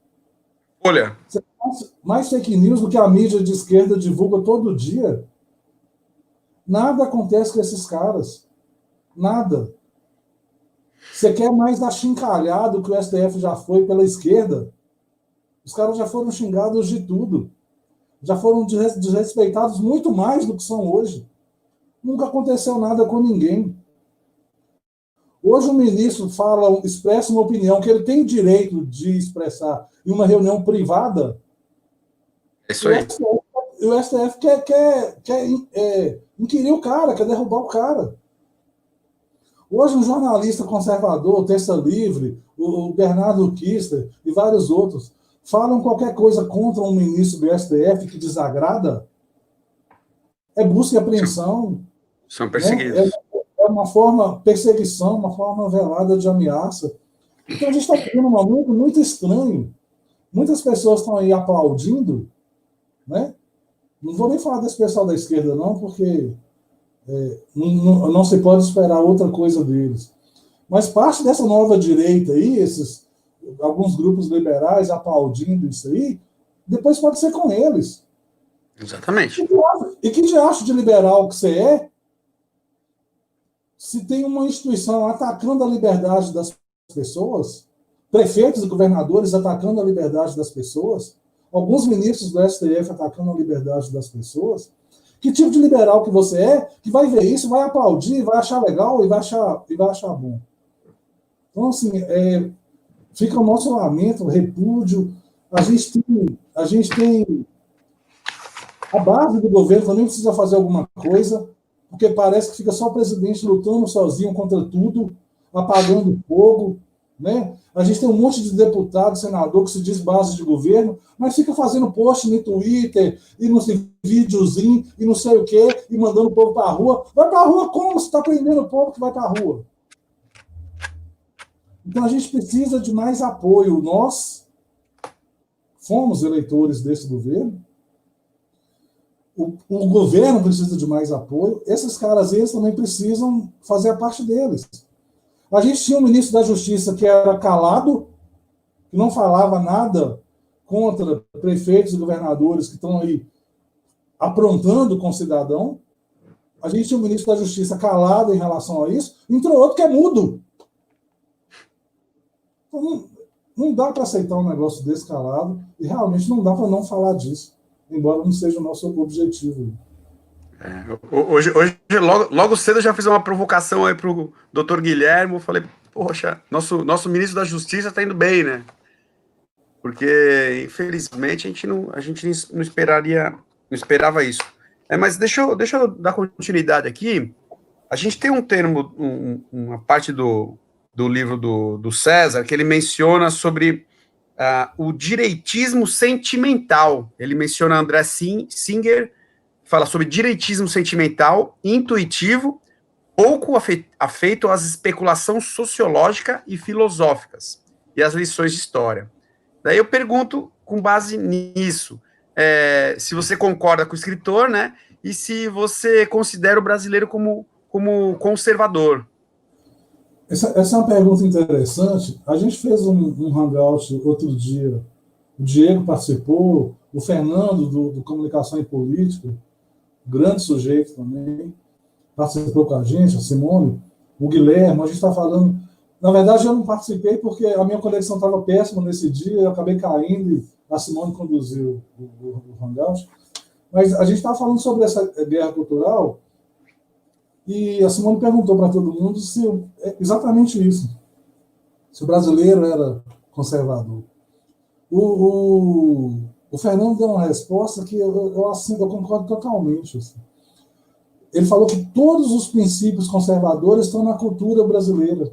Olha, Você quer mais fake news do que a mídia de esquerda divulga todo dia? Nada acontece com esses caras. Nada. Você quer mais achincalhado que o STF já foi pela esquerda? Os caras já foram xingados de tudo. Já foram desrespeitados muito mais do que são hoje. Nunca aconteceu nada com ninguém. Hoje o ministro expressa uma opinião que ele tem direito de expressar em uma reunião privada. é isso aí. O STF quer inquirir o cara, quer derrubar o cara. Hoje um jornalista conservador, o Terça Livre, o Bernardo Kister e vários outros, falam qualquer coisa contra um ministro do STF que desagrada, é busca e apreensão. São perseguidos. Né? É uma forma, perseguição, uma forma velada de ameaça. Então a gente está tendo um momento muito estranho. Muitas pessoas estão aí aplaudindo, né? Não vou nem falar desse pessoal da esquerda, não, porque não se pode esperar outra coisa deles. Mas parte dessa nova direita aí, alguns grupos liberais aplaudindo isso aí, depois pode ser com eles. Exatamente. E que diacho de liberal que você é, se tem uma instituição atacando a liberdade das pessoas, prefeitos e governadores atacando a liberdade das pessoas, alguns ministros do STF atacando a liberdade das pessoas, que tipo de liberal que você é, que vai ver isso, vai aplaudir, vai achar legal e vai achar bom? Então, assim, fica o nosso lamento, o repúdio. A gente tem a base do governo também precisa fazer alguma coisa, porque parece que fica só o presidente lutando sozinho contra tudo, apagando fogo, né? A gente tem um monte de deputado, senador que se diz base de governo, mas fica fazendo post no Twitter, e no videozinho, e não sei o quê, e mandando o povo para a rua. Vai para a rua como? Você está prendendo o povo que vai para a rua. Então a gente precisa de mais apoio. Nós fomos eleitores desse governo. O governo precisa de mais apoio. Esses caras, eles também precisam fazer a parte deles. A gente tinha um ministro da Justiça que era calado, que não falava nada contra prefeitos e governadores que estão aí aprontando com o cidadão. A gente tinha um ministro da Justiça calado em relação a isso. Entrou outro que é mudo. Então, não dá para aceitar um negócio desse calado e realmente não dá para não falar disso, embora não seja o nosso objetivo. Hoje logo cedo eu já fiz uma provocação aí pro doutor Guilherme, eu falei, poxa, nosso ministro da Justiça está indo bem, né? Porque, infelizmente, a gente não esperava isso. Mas deixa eu dar continuidade aqui. A gente tem um termo, uma parte do livro do César, que ele menciona sobre o direitismo sentimental. Ele menciona André Singer, fala sobre direitismo sentimental, intuitivo, pouco afeito às especulações sociológicas e filosóficas e às lições de história. Daí eu pergunto, com base nisso, se você concorda com o escritor, né, e se você considera o brasileiro como conservador. Essa é uma pergunta interessante. A gente fez um hangout outro dia. O Diego participou, o Fernando, do Comunicação e Política, grande sujeito também, participou com a gente, a Simone, o Guilherme. A gente está falando. Na verdade, eu não participei porque a minha conexão estava péssima nesse dia, eu acabei caindo e a Simone conduziu o hangout. Mas a gente estava falando sobre essa guerra cultural. E a Simone perguntou para todo mundo se exatamente isso. Se o brasileiro era conservador. O Fernando deu uma resposta que eu concordo totalmente. Assim. Ele falou que todos os princípios conservadores estão na cultura brasileira.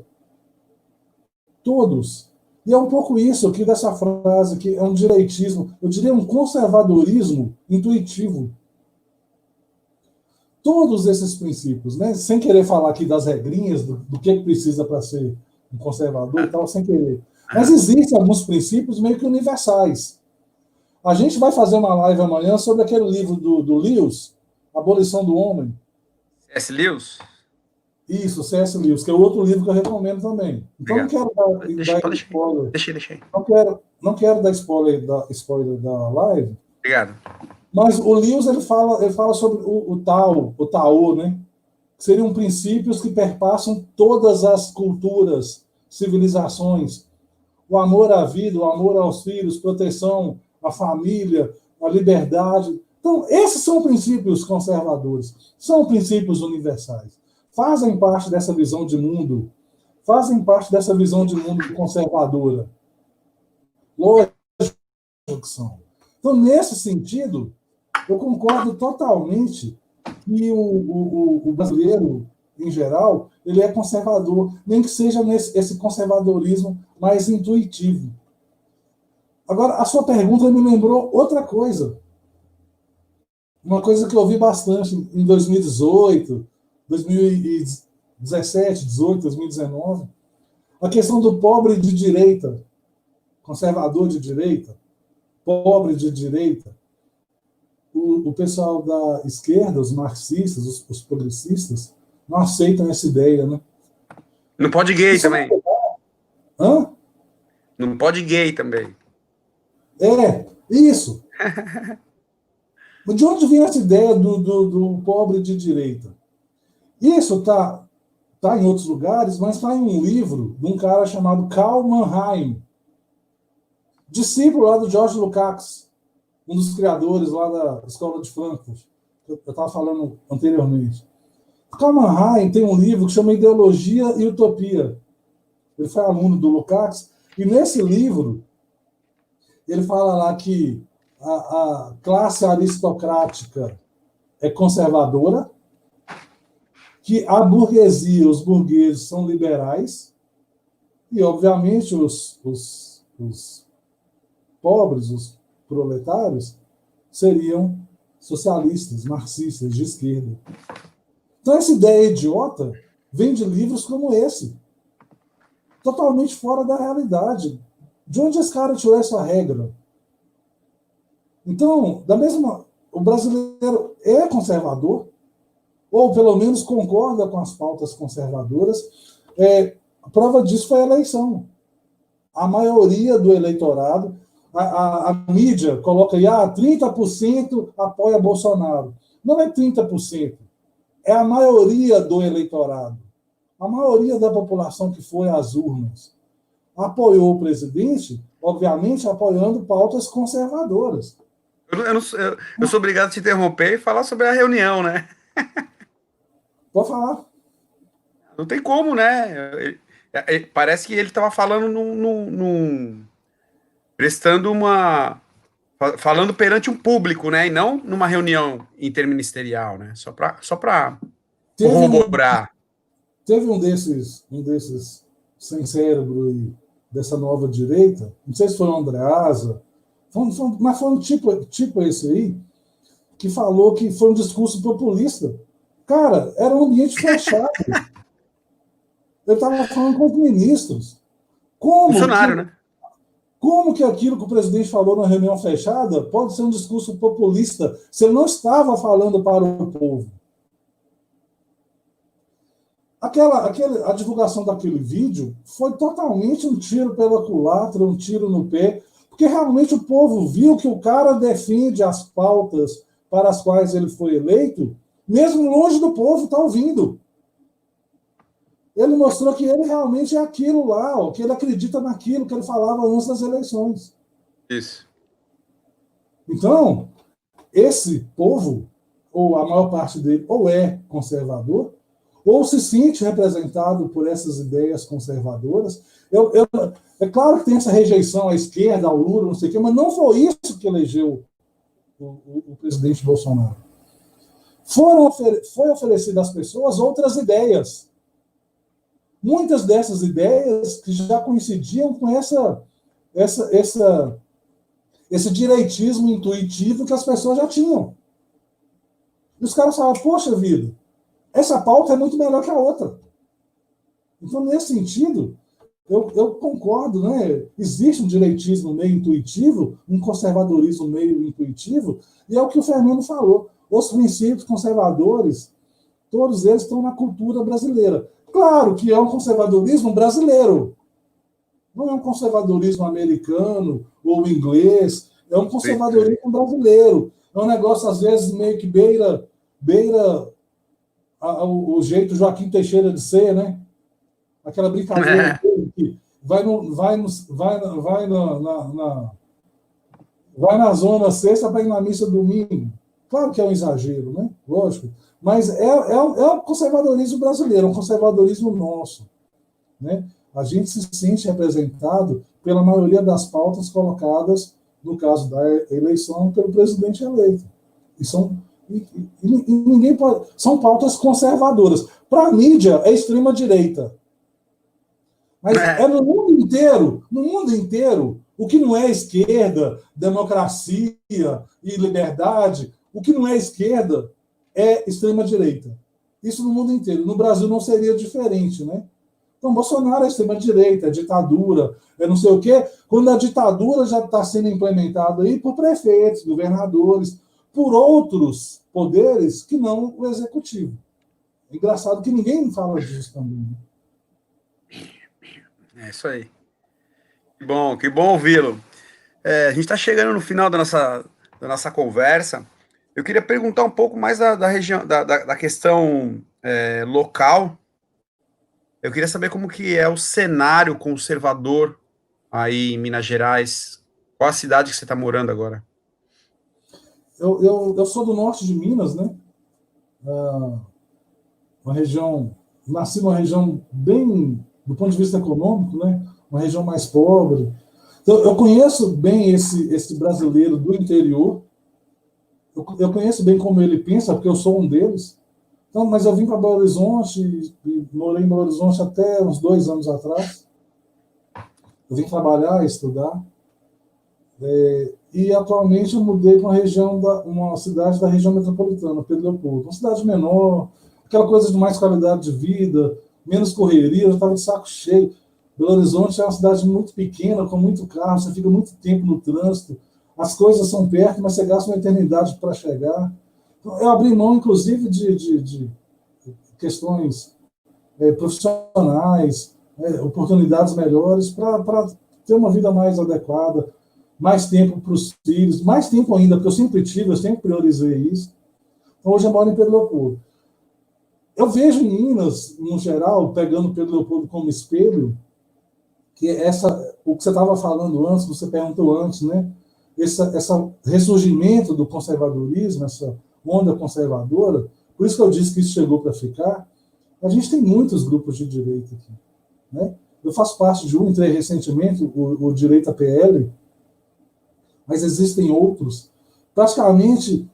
Todos. E é um pouco isso aqui dessa frase, que é um direitismo, eu diria um conservadorismo intuitivo. Todos esses princípios, né? Sem querer falar aqui das regrinhas, do que precisa para ser um conservador e tal, sem querer. Mas existem alguns princípios meio que universais. A gente vai fazer uma live amanhã sobre aquele livro do Lewis, Abolição do Homem. C.S. Lewis? Isso, C.S. Lewis, que é outro livro que eu recomendo também. Então, Obrigado. não quero dar spoiler. Deixa aí. Não quero dar spoiler da live. Obrigado. Mas o Lewis ele fala sobre o Tao, né? Que seriam princípios que perpassam todas as culturas, civilizações. O amor à vida, o amor aos filhos, proteção à família, a liberdade. Então, esses são princípios conservadores, são princípios universais. Fazem parte dessa visão de mundo, conservadora. Lógico que são. Então, nesse sentido, eu concordo totalmente que o brasileiro, em geral, ele é conservador, nem que seja esse conservadorismo mais intuitivo. Agora, a sua pergunta me lembrou outra coisa. Uma coisa que eu ouvi bastante em 2018, 2017, 18, 2019, a questão do pobre de direita, conservador de direita, pobre de direita. O pessoal da esquerda, os marxistas, os progressistas, não aceitam essa ideia, né? Não pode gay também. Hã? Não pode gay também. Isso. De onde vem essa ideia do pobre de direita? Isso tá em outros lugares, mas está em um livro de um cara chamado Karl Mannheim, discípulo lá do George Lukács, um dos criadores lá da Escola de Frankfurt, que eu estava falando anteriormente. Karl Mannheim tem um livro que chama Ideologia e Utopia. Ele foi aluno do Lukács, e nesse livro ele fala lá que a classe aristocrática é conservadora, que a burguesia, os burgueses são liberais, e, obviamente, os pobres, os proletários, seriam socialistas, marxistas, de esquerda. Então, essa ideia idiota vem de livros como esse, totalmente fora da realidade. De onde esse cara tirou essa regra? Então, o brasileiro é conservador, ou pelo menos concorda com as pautas conservadoras. A prova disso foi a eleição. A maioria do eleitorado, a mídia coloca aí, 30% apoia Bolsonaro. Não é 30%, é a maioria do eleitorado. A maioria da população que foi às urnas apoiou o presidente, obviamente apoiando pautas conservadoras. Eu sou obrigado a te interromper e falar sobre a reunião, né? Pode falar. Não tem como, né? Parece que ele estava falando prestando falando perante um público, né? E não numa reunião interministerial, né? Só para corroborar. Teve um desses sem cérebro e dessa nova direita, não sei se foi o Andreasa, mas foi um tipo esse aí, que falou que foi um discurso populista. Cara, era um ambiente fechado. Ele estava falando com os ministros. Funcionário, né? Como que aquilo que o presidente falou na reunião fechada pode ser um discurso populista se ele não estava falando para o povo? A divulgação daquele vídeo foi totalmente um tiro pela culatra, um tiro no pé, porque realmente o povo viu que o cara defende as pautas para as quais ele foi eleito, mesmo longe do povo está ouvindo. Ele mostrou que ele realmente é aquilo lá, que ele acredita naquilo que ele falava antes das eleições. Isso. Então, esse povo, ou a maior parte dele, ou é conservador, ou se sente representado por essas ideias conservadoras. É claro que tem essa rejeição à esquerda, ao Lula, não sei o quê, mas não foi isso que elegeu o presidente Bolsonaro. Foi oferecido às pessoas outras ideias. Muitas dessas ideias que já coincidiam com esse direitismo intuitivo que as pessoas já tinham. E os caras falavam, poxa vida, essa pauta é muito melhor que a outra. Então, nesse sentido, Eu concordo, né? Existe um direitismo meio intuitivo, um conservadorismo meio intuitivo, e é o que o Fernando falou. Os princípios conservadores, todos eles estão na cultura brasileira. Claro que é um conservadorismo brasileiro, não é um conservadorismo americano ou inglês, é um conservadorismo brasileiro. É um negócio, às vezes, meio que beira o jeito Joaquim Teixeira de ser, né? Aquela brincadeira dele que vai na zona sexta para ir na missa domingo. Claro que é um exagero, né? Lógico. Mas é o conservadorismo brasileiro, é um conservadorismo nosso, né? A gente se sente representado pela maioria das pautas colocadas, no caso da eleição, pelo presidente eleito. E ninguém pode. São pautas conservadoras. Para a mídia, é extrema-direita. Mas é no mundo inteiro, o que não é esquerda, democracia e liberdade, o que não é esquerda é extrema-direita. Isso no mundo inteiro. No Brasil não seria diferente, né? Então, Bolsonaro é extrema-direita, é ditadura, é não sei o quê, quando a ditadura já está sendo implementada aí por prefeitos, governadores, por outros poderes que não o executivo. É engraçado que ninguém fala disso também. É isso aí. Que bom ouvi-lo. A gente está chegando no final da nossa conversa. Eu queria perguntar um pouco mais da região, da questão local. Eu queria saber como que é o cenário conservador aí em Minas Gerais. Qual a cidade que você está morando agora? Eu sou do norte de Minas, né? Uma região, nasci numa região bem, do ponto de vista econômico, né? Uma região mais pobre. Então, eu conheço bem esse brasileiro do interior. Eu conheço bem como ele pensa, porque eu sou um deles. Então, mas eu vim para Belo Horizonte e morei em Belo Horizonte até uns 2 anos atrás. Eu vim trabalhar, estudar. E atualmente eu mudei para uma cidade da região metropolitana, Pedro Leopoldo. Uma cidade menor, aquela coisa de mais qualidade de vida, menos correria, eu estava de saco cheio. Belo Horizonte é uma cidade muito pequena, com muito carro, você fica muito tempo no trânsito, as coisas são perto, mas você gasta uma eternidade para chegar. Então, eu abri mão, inclusive, de questões profissionais, oportunidades melhores para ter uma vida mais adequada, mais tempo para os filhos, mais tempo ainda, porque eu sempre priorizei isso. Então, hoje eu moro em Pedro Leopoldo. Eu vejo em Minas, no geral, pegando Pedro Leopoldo como espelho, que o que você estava falando antes, você perguntou antes, né? Esse ressurgimento do conservadorismo, essa onda conservadora, por isso que eu disse que isso chegou para ficar. A gente tem muitos grupos de direita aqui, né? Eu faço parte de um, entrei recentemente, o Direita PL, mas existem outros. Praticamente,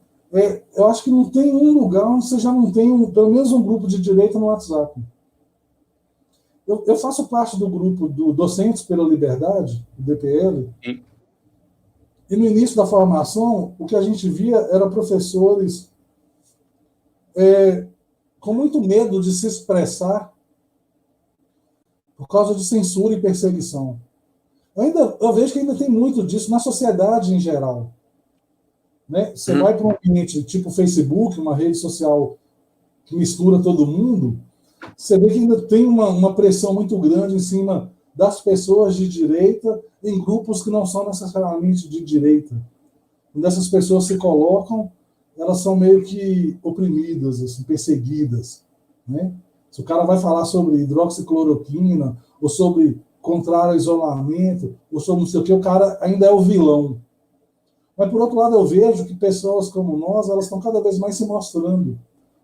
eu acho que não tem um lugar onde você já não tem pelo menos um grupo de direita no WhatsApp. Eu faço parte do grupo do Docentes pela Liberdade, do DPL, e no início da formação, o que a gente via era professores com muito medo de se expressar por causa de censura e perseguição. Eu vejo que ainda tem muito disso na sociedade em geral. Né? Você vai para um ambiente tipo Facebook, uma rede social que mistura todo mundo, você vê que ainda tem uma pressão muito grande em cima das pessoas de direita em grupos que não são necessariamente de direita. Quando essas pessoas se colocam, elas são meio que oprimidas, assim, perseguidas. Né? Se o cara vai falar sobre hidroxicloroquina, ou sobre contrário ao isolamento, ou sobre não sei o que, o cara ainda é o vilão. Mas, por outro lado, eu vejo que pessoas como nós, elas estão cada vez mais se mostrando,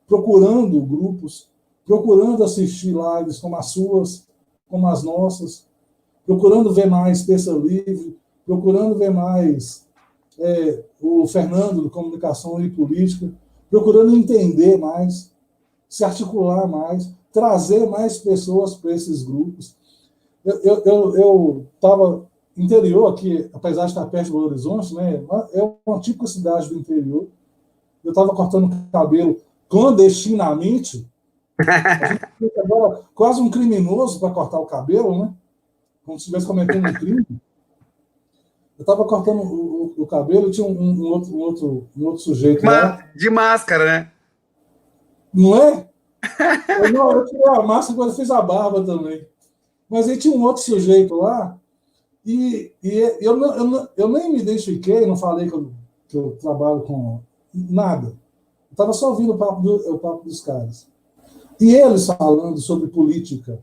procurando grupos, procurando assistir lives como as suas, como as nossas, procurando ver mais Terça Livre, procurando ver mais o Fernando, de Comunicação e Política, procurando entender mais, se articular mais, trazer mais pessoas para esses grupos. Eu estava interior aqui, apesar de estar perto de Belo Horizonte, né, é uma típica cidade do interior. Eu estava cortando cabelo clandestinamente. A gente fica agora quase um criminoso para cortar o cabelo, né? como se estivesse cometendo um crime. Eu estava cortando o cabelo, tinha um outro sujeito lá. De máscara, né? Não é? Eu tirei a máscara quando eu fiz a barba também. Mas aí tinha um outro sujeito lá, eu nem me identifiquei, não falei que eu trabalho com nada. Eu estava só ouvindo o papo dos caras. E eles falando sobre política,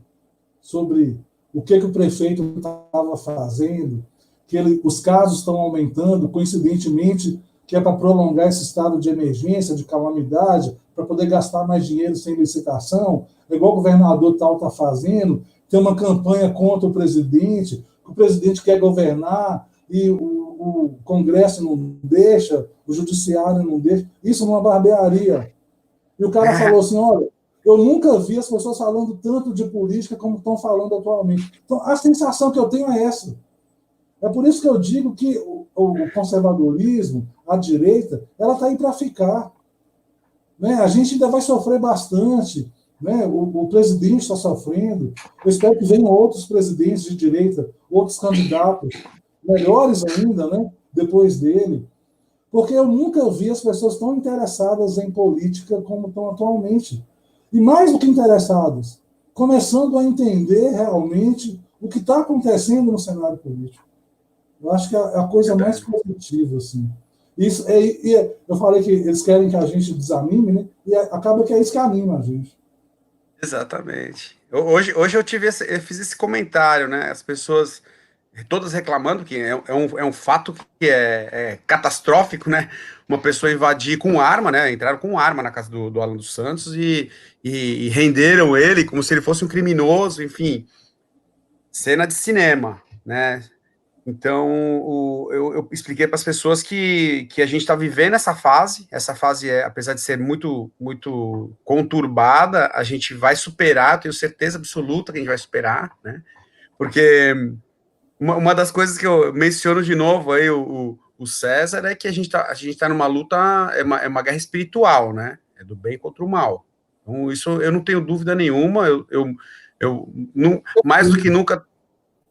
sobre o que o prefeito estava fazendo, que os casos estão aumentando, coincidentemente, que é para prolongar esse estado de emergência, de calamidade, para poder gastar mais dinheiro sem licitação, igual o governador tal está fazendo, tem uma campanha contra o presidente quer governar e o Congresso não deixa, o Judiciário não deixa. Isso é uma barbearia. E o cara falou assim, olha, eu nunca vi as pessoas falando tanto de política como estão falando atualmente. Então, a sensação que eu tenho é essa. É por isso que eu digo que o conservadorismo, a direita, ela está aí para ficar. Né? A gente ainda vai sofrer bastante. Né? O presidente está sofrendo. Eu espero que venham outros presidentes de direita, outros candidatos, melhores ainda, né? Depois dele. Porque eu nunca vi as pessoas tão interessadas em política como estão atualmente. E mais do que interessadas, começando a entender realmente o que está acontecendo no cenário político. Eu acho que é a coisa mais positiva, assim. Isso eu falei que eles querem que a gente desanime, né? E acaba que é isso que anima a gente. Exatamente. Hoje eu fiz esse comentário, né? As pessoas todas reclamando que é um fato que é catastrófico, né? Uma pessoa invadir com arma, né? Entraram com arma na casa do Alan dos Santos e renderam ele como se ele fosse um criminoso, enfim, cena de cinema, né? Então, eu expliquei para as pessoas que a gente está vivendo essa fase apesar de ser muito, muito conturbada, a gente vai superar, tenho certeza absoluta que a gente vai superar, né? Porque uma das coisas que eu menciono de novo aí, o César, é que a gente tá numa luta, é uma guerra espiritual, né? É do bem contra o mal. Então, isso eu não tenho dúvida nenhuma, eu não, mais do que nunca,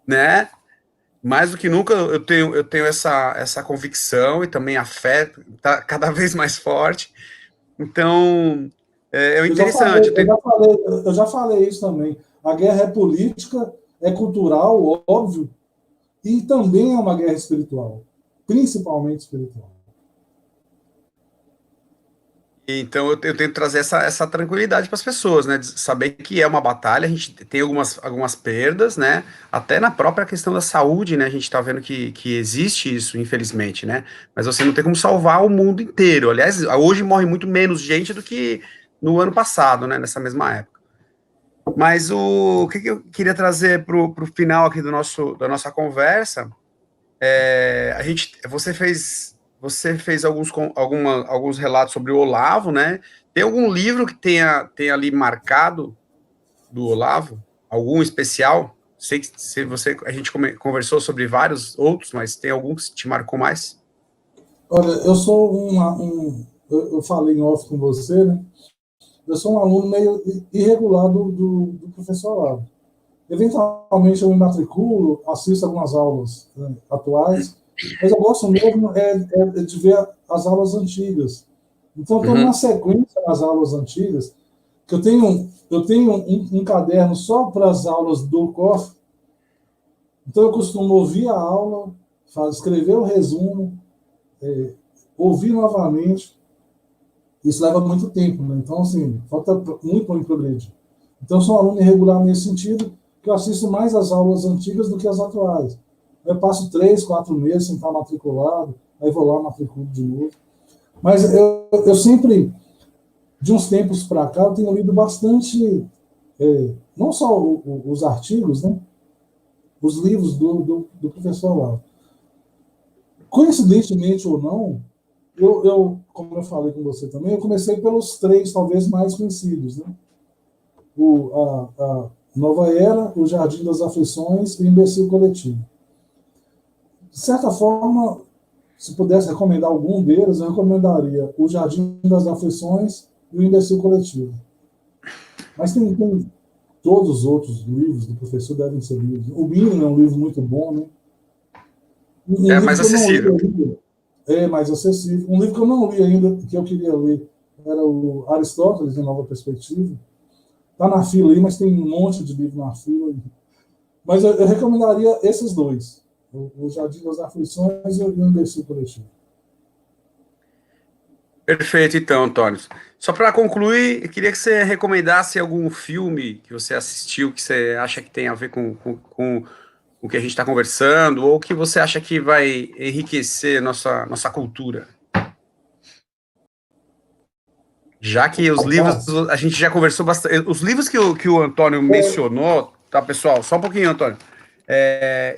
né? Mais do que nunca eu tenho essa convicção e também a fé está cada vez mais forte. Então, é interessante. Eu já falei isso também. A guerra é política, é cultural, óbvio, e também é uma guerra espiritual, principalmente espiritual. Então, eu tento trazer essa tranquilidade para as pessoas, né? De saber que é uma batalha, a gente tem algumas perdas, né? Até na própria questão da saúde, né? A gente está vendo que existe isso, infelizmente, né? Mas você não tem como salvar o mundo inteiro. Aliás, hoje morre muito menos gente do que no ano passado, né? Nessa mesma época. Mas o que eu queria trazer para o final aqui da nossa conversa, você fez alguns relatos sobre o Olavo, né? Tem algum livro que tenha ali marcado do Olavo? Algum especial? Sei que a gente conversou sobre vários outros, mas tem algum que te marcou mais? Olha, eu sou eu falei em off com você, né? Eu sou um aluno meio irregular do professor Olavo. Eventualmente eu me matriculo, assisto algumas aulas, né, atuais, mas eu gosto mesmo de ver as aulas antigas. Então, estou numa sequência nas aulas antigas, que eu tenho um caderno só para as aulas do COF. Então, eu costumo ouvir a aula, escrever o resumo, ouvir novamente. Isso leva muito tempo, né? Então, assim, falta muito para me progredir. Então, eu sou um aluno irregular nesse sentido, que eu assisto mais as aulas antigas do que as atuais. Eu passo 3, 4 meses sem estar matriculado, aí vou lá, matriculo de novo. Mas eu sempre, de uns tempos para cá, eu tenho lido bastante, não só os artigos, né? Os livros do professor Olavo. Coincidentemente ou não, como eu falei com você também, eu comecei pelos 3, talvez, mais conhecidos, né? A Nova Era, o Jardim das Aflições e o Imbecil Coletivo. De certa forma, se pudesse recomendar algum deles, eu recomendaria o Jardim das Aflições e o Imbecil Coletivo. Mas tem todos os outros livros do professor devem ser lidos. O Mínimo é um livro muito bom, né? Um livro mais que eu não li acessível. ainda, é mais acessível. Um livro que eu não li ainda, que eu queria ler, era o Aristóteles, em Nova Perspectiva. Está na fila aí, mas tem um monte de livro na fila. Mas eu recomendaria esses dois. O Jardim das Aflições e o Imbecil Coletivo. Perfeito, então, Antônio. Só para concluir, eu queria que você recomendasse algum filme que você assistiu, que você acha que tem a ver com o que a gente está conversando, ou que você acha que vai enriquecer nossa cultura. Já que os livros, Rapaz, a gente já conversou bastante. Os livros que o Antônio mencionou, tá, pessoal? Só um pouquinho, Antônio.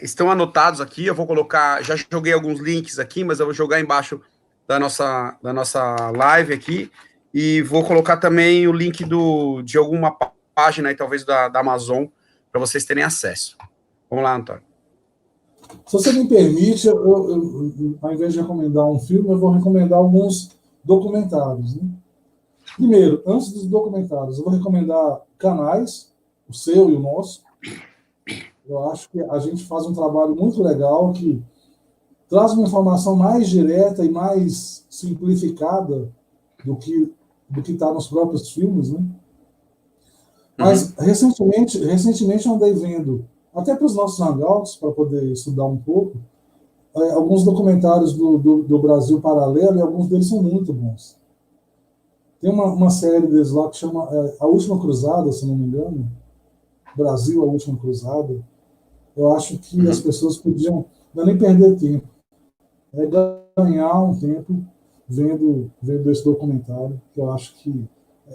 Estão anotados aqui, eu vou colocar, já joguei alguns links aqui, mas eu vou jogar embaixo da nossa live aqui, e vou colocar também o link de alguma página aí, talvez da Amazon, para vocês terem acesso. Vamos lá, Antônio. se você me permite, ao invés de recomendar um filme, eu vou recomendar alguns documentários. Né? Primeiro, antes dos documentários, eu vou recomendar canais, o seu e o nosso. Eu acho que a gente faz um trabalho muito legal que traz uma informação mais direta e mais simplificada do que está nos próprios filmes, né? Mas recentemente eu andei vendo, até para os nossos hangouts, para poder estudar um pouco, alguns documentários do Brasil Paralelo, e alguns deles são muito bons. Tem uma série deles lá que chama A Última Cruzada, se não me engano, Brasil, A Última Cruzada. Eu acho que as pessoas podiam não nem perder tempo, ganhar um tempo vendo esse documentário, que eu acho que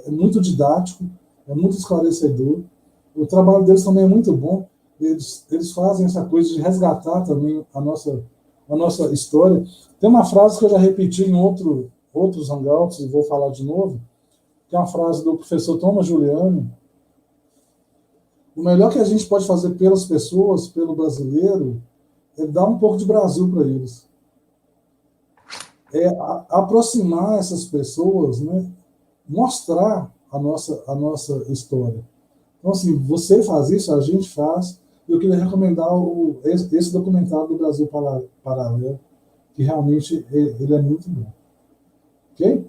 é muito didático, é muito esclarecedor. O trabalho deles também é muito bom. Eles fazem essa coisa de resgatar também a nossa história. Tem uma frase que eu já repeti em outros hangouts, e vou falar de novo, que é uma frase do professor Thomas Juliano. O melhor que a gente pode fazer pelas pessoas, pelo brasileiro, é dar um pouco de Brasil para eles. É aproximar essas pessoas, né? Mostrar a nossa história. Então, assim, você faz isso, a gente faz. Eu queria recomendar esse documentário do Brasil Paralelo, que realmente ele é muito bom. Ok?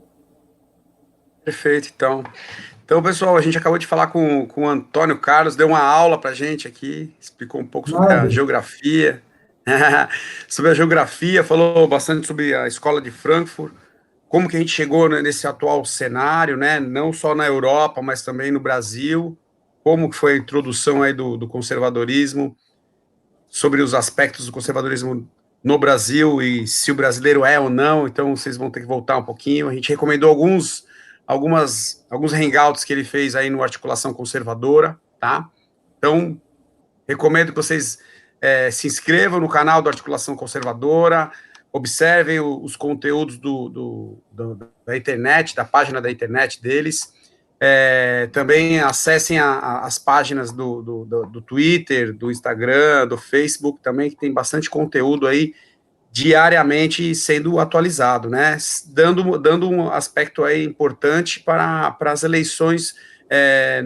Perfeito, então. Então, pessoal, a gente acabou de falar com o Antônio Carlos, deu uma aula para a gente aqui, explicou um pouco sobre a Nada. geografia, sobre a geografia, falou bastante sobre a escola de Frankfurt, como que a gente chegou nesse atual cenário, né, não só na Europa, mas também no Brasil, como que foi a introdução aí do conservadorismo, sobre os aspectos do conservadorismo no Brasil e se o brasileiro é ou não, então vocês vão ter que voltar um pouquinho. A gente recomendou alguns hangouts que ele fez aí no Articulação Conservadora, tá? Então, recomendo que vocês se inscrevam no canal do Articulação Conservadora, observem os conteúdos da internet, da página da internet deles, também acessem as páginas do Twitter, do Instagram, do Facebook também, que tem bastante conteúdo aí diariamente sendo atualizado, né? Dando um aspecto aí importante para as eleições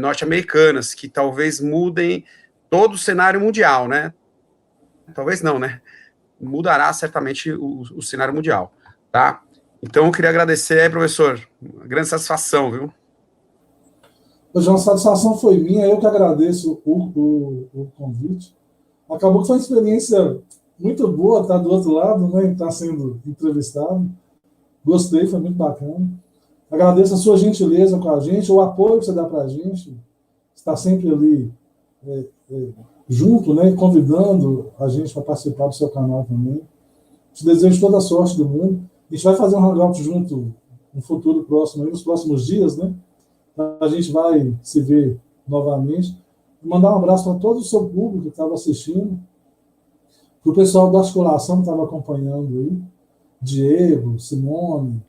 norte-americanas, que talvez mudem todo o cenário mundial, né? Talvez não, né? Mudará certamente o cenário mundial, tá? Então, eu queria agradecer aí, professor, uma grande satisfação, viu? Hoje, a satisfação foi minha, eu que agradeço o convite. Acabou que foi uma experiência muito boa estar do outro lado, né, estar sendo entrevistado. Gostei, foi muito bacana. Agradeço a sua gentileza com a gente, o apoio que você dá para a gente, está sempre ali junto, né, convidando a gente para participar do seu canal também. Te desejo toda a sorte do mundo. A gente vai fazer um hangout junto no futuro próximo, aí, nos próximos dias, né? A gente vai se ver novamente. Mandar um abraço para todo o seu público que estava assistindo, para o pessoal da articulação que estava acompanhando aí, Diego, Simone,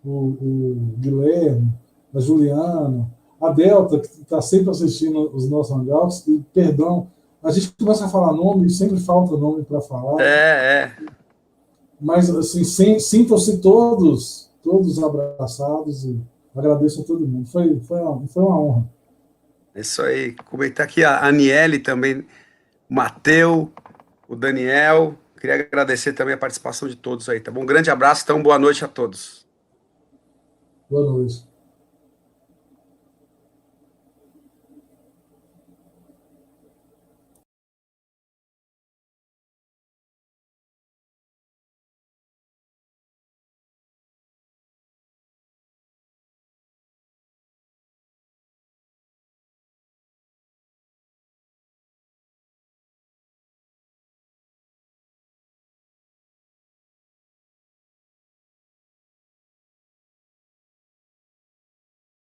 o Guilherme, a Juliana, a Delta, que está sempre assistindo os nossos hangouts, e perdão, a gente começa a falar nome e sempre falta nome para falar. Mas, assim, sintam-se todos abraçados e agradeço a todo mundo. Foi uma honra. Isso aí. Comentar aqui a Aniele também, o Mateu, o Daniel. Queria agradecer também a participação de todos aí, tá bom? Um grande abraço, então boa noite a todos. Boa noite.